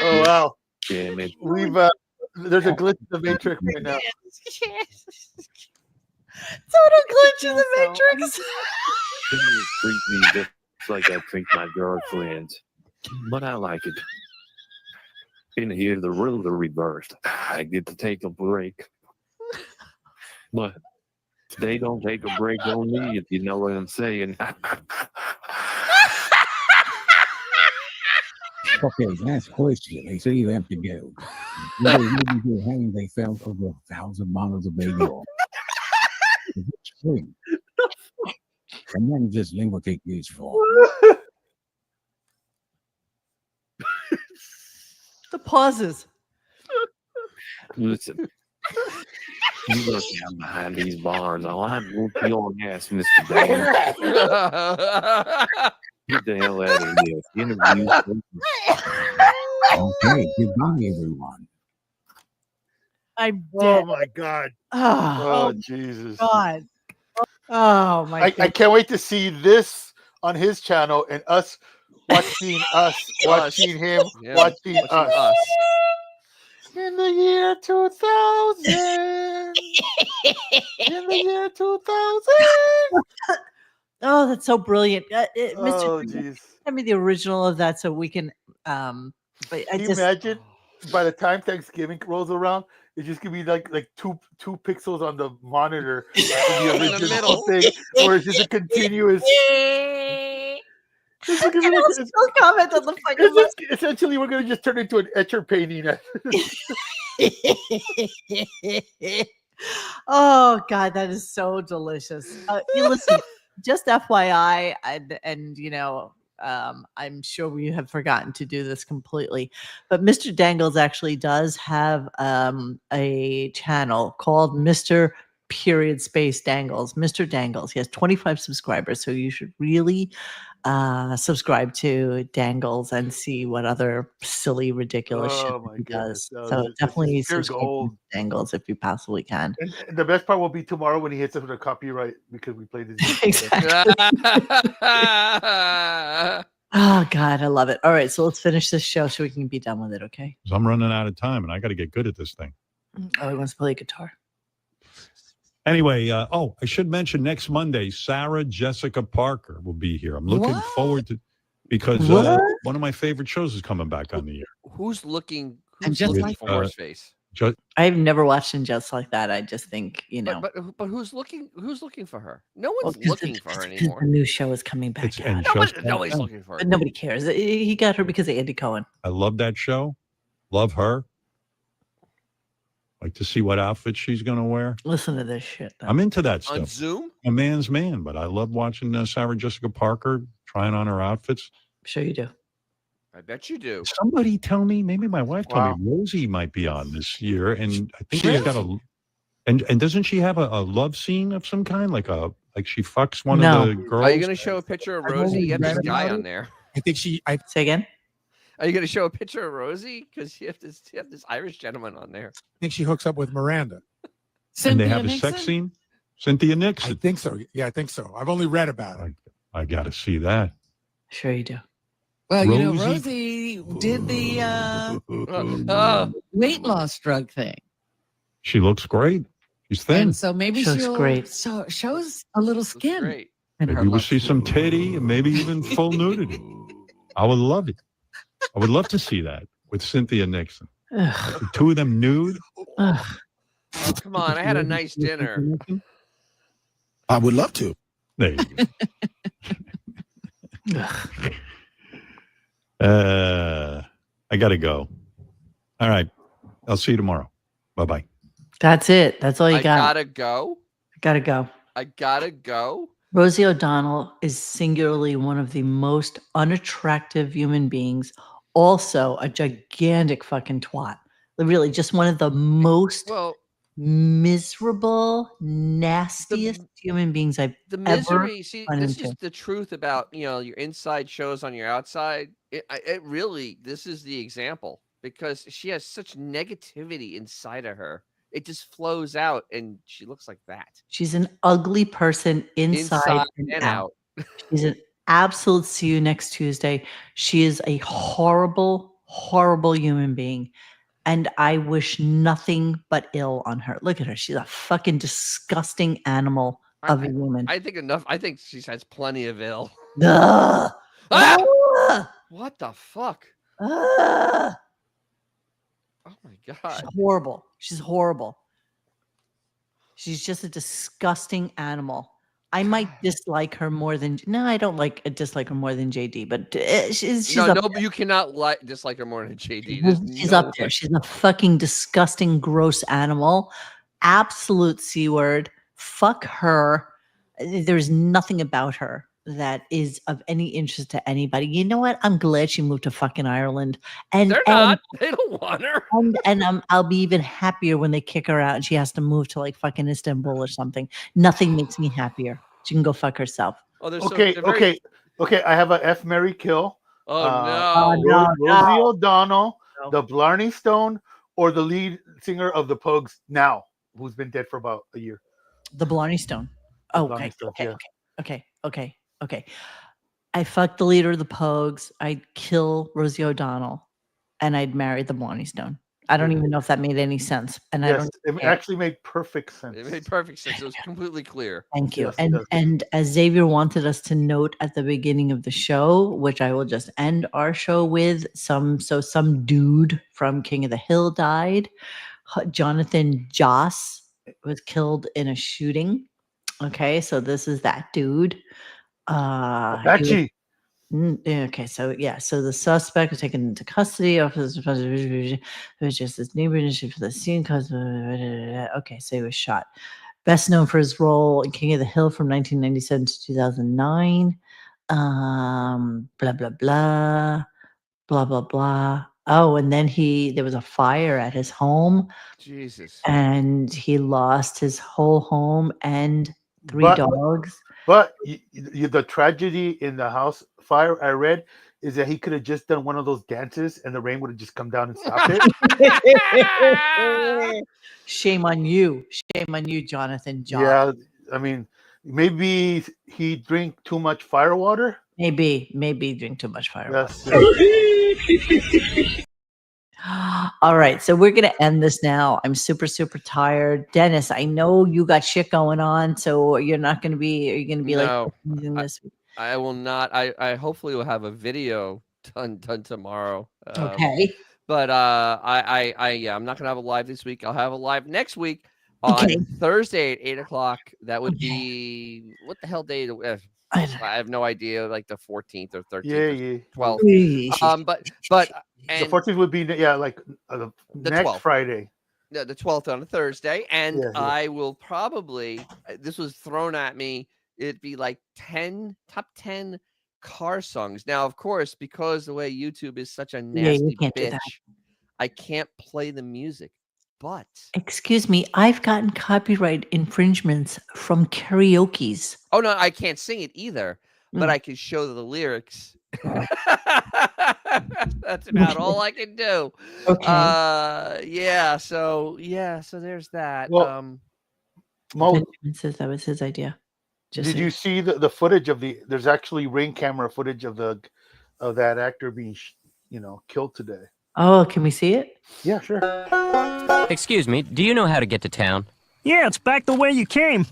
Oh wow. Damn it. We've there's a glitch in the matrix right now. Total glitch in the matrix. You treat me just like I treat my girlfriends. But I like it. In here, the rules are reversed. I get to take a break. But They don't take a break on me, if you know what I'm saying. Okay, last question. They say you have to go. Whether maybe they're hanging, they found over 1,000 bottles of baby oil. It's free. And then just lubricate use for. The pauses. Listen, you look down behind these bars. All I won't be on ass, Mr. Dan. Get the hell out of here. Interviews. Okay, goodbye, everyone. I'm Oh dead. my God. Oh, Jesus. God. Oh my I God. can't wait to see this on his channel and us watching watching him, Yeah, watching watching us. us. In the year 2000. In the year 2000. Oh, that's so brilliant. Mr. Oh, Green, jeez. send me the original of that so we can but I Can you just imagine by the time Thanksgiving rolls around, it's just gonna be like two pixels on the monitor of the In the original middle. thing, where it's just a continuous. It's gonna be like, I'll still comment on the fucking essentially, we're gonna just turn into an etcher painting. Oh God, that is so delicious. You listen, just FYI, and you know, I'm sure we have forgotten to do this completely, but Mr. Dangles actually does have a channel called Mr. Period Space Dangles. Mr. Dangles. He has 25 subscribers, so you should really subscribe to Dangles and see what other silly, ridiculous shit Oh my he goodness. does. No, So this is definitely pure subscribe to gold. Mr. Dangles if you possibly can. And the best part will be tomorrow when he hits us with a copyright because we played this. Exactly. Oh God, I love it. All right, so let's finish this show so we can be done with it, okay? 'Cause I'm running out of time and I got to get good at this thing. Oh, he wants to play guitar. Anyway, I should mention next Monday, Sarah Jessica Parker will be here. I'm looking forward to because one of my favorite shows is coming back on the air. Who's looking Just looking like for that. Horseface? I've never watched him just like that. I just think, you know. But who's looking for her? No Well, one's 'cause looking the- for her 'cause anymore. the new show is coming back It's out. and Nobody's looking for her. But nobody cares. He got her because of Andy Cohen. I love that show. Love her. Like to see what outfit she's going to wear. Listen to this shit. Though. I'm into that stuff. On Zoom? A man's man, but I love watching Sarah Jessica Parker trying on her outfits. Sure you do. I bet you do. Somebody tell me, maybe my wife told me Rosie might be on this year, and I think she's got a. And doesn't she have a love scene of some kind, like she fucks one of the girls? Are you going to show a picture of Rosie? You have this guy on there. I think say again. Are you going to show a picture of Rosie? Because you have this Irish gentleman on there. I think she hooks up with Miranda. And they have a sex scene. Cynthia Nixon. I think so. Yeah, I think so. I've only read about it. I got to see that. Sure you do. Well, Rosie. you know, Rosie did the weight loss drug thing. She looks great. She's thin. And so maybe she'll great. shows a little skin. Great. in her Maybe we'll look. see some titty and maybe even full nudity. I would love it. I would love to see that with Cynthia Nixon. Ugh. The two of them nude. Ugh. Oh, come on. I had a nice dinner. I would love to. There you go. I got to go. All right. I'll see you tomorrow. Bye-bye. That's it. That's all you got. Gotta go. Gotta go. I gotta go. Rosie O'Donnell is singularly one of the most unattractive human beings. Also, a gigantic fucking twat. Really, just one of the most miserable, nastiest human beings I've The ever misery. See, run this into. is the truth about your inside shows on your outside. It really. This is the example because she has such negativity inside of her. It just flows out, and she looks like that. She's an ugly person inside and out. She's an absolute see you next Tuesday. She is a horrible, horrible human being. And I wish nothing but ill on her. Look at her. She's a fucking disgusting animal of a woman. I think enough. I think she has plenty of ill. Ugh. Ah! Ugh. What the fuck? Ugh. Oh my god. She's horrible. She's horrible. She's just a disgusting animal. I might dislike her more than I don't dislike her more than JD, but she's no, up no, but you cannot dislike her more than JD. she's up there. She's a fucking disgusting, gross animal. Absolute C word. Fuck her. There's nothing about her that is of any interest to anybody. You know what? I'm glad she moved to fucking Ireland. And They're not. They don't want her. And I'll be even happier when they kick her out and she has to move to like fucking Istanbul or something. Nothing makes me happier. She can go fuck herself. Oh, Okay. I have a F, Mary, kill. No. Rosie O'Donnell, the Blarney Stone, or the lead singer of the Pogues now, who's been dead for about a year. The Blarney Stone. Blarney Stone, Okay. I fucked the leader of the Pogues. I'd kill Rosie O'Donnell, and I'd marry the Blarney Stone. I don't even know if that made any sense. And yes, it actually made perfect sense. It made perfect sense. It was completely clear. Thank you. Yes, and as Xavier wanted us to note at the beginning of the show, which I will just end our show with, some dude from King of the Hill died. Jonathan Joss was killed in a shooting. Okay, so this is that dude. Apache. Okay, so the suspect was taken into custody. Officers it was just his neighborhood for the scene cause. Okay, so he was shot. Best known for his role in King of the Hill from 1997 to 2009. Blah blah blah, blah blah blah. Oh, and then there was a fire at his home. Jesus. And he lost his whole home and 3 dogs. But the tragedy in the house fire I read is that he could have just done one of those dances and the rain would have just come down and stopped it. Shame on you, Jonathan John. Yeah, I mean, maybe he drank too much fire water. Maybe drink too much fire water. Yes. All right, so we're gonna end this now. I'm super tired. Dennis, I know you got shit going on, so you're not gonna be. Are you gonna be No, like this week? I will not. I hopefully will have a video done tomorrow. Okay. But I'm not gonna have a live this week. I'll have a live next week on Thursday at 8:00. That would be what the hell day? I have no idea, like the 14th or 13th, or 12th. But the 14th would be the next 12th. Friday. Yeah, the 12th on a Thursday, and I will probably. This was thrown at me. It'd be like top 10 car songs. Now, of course, because the way YouTube is such a nasty bitch, I can't play the music. But excuse me, I've gotten copyright infringements from karaoke's. Oh no, I can't sing it either, but I can show the lyrics. That's about all I can do. Okay. So there's that. Well, Benjamin says that was his idea. Did you see the footage of there's actually ring camera footage of that actor being killed today? Oh, can we see it? Yeah, sure. Excuse me, do you know how to get to town? Yeah, it's back the way you came.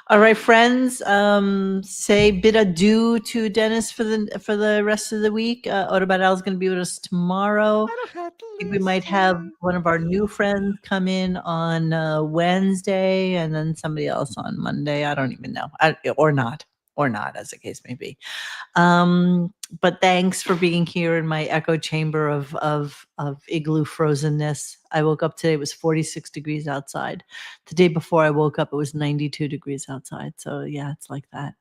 All right, friends. Say bid adieu to Dennis for the rest of the week. Autobadal is going to be with us tomorrow. I think we might have one of our new friends come in on Wednesday, and then somebody else on Monday. I don't even know, or not, as the case may be. But thanks for being here in my echo chamber of igloo frozenness. I woke up today, it was 46 degrees outside. The day before I woke up, it was 92 degrees outside. So yeah, it's like that.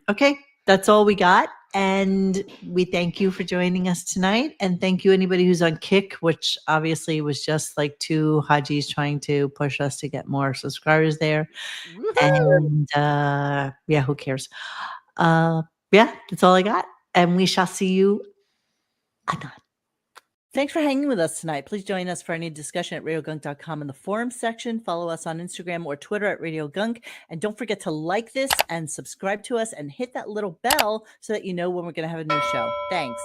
Okay, that's all we got. And we thank you for joining us tonight. And thank you anybody who's on Kick, which obviously was just like 2 Hajis trying to push us to get more subscribers there. And yeah, who cares? Yeah, that's all I got. And we shall see you anon. Thanks for hanging with us tonight. Please join us for any discussion at RadioGunk.com in the forum section. Follow us on Instagram or Twitter at RadioGunk. And don't forget to like this and subscribe to us and hit that little bell so that you know when we're going to have a new show. Thanks.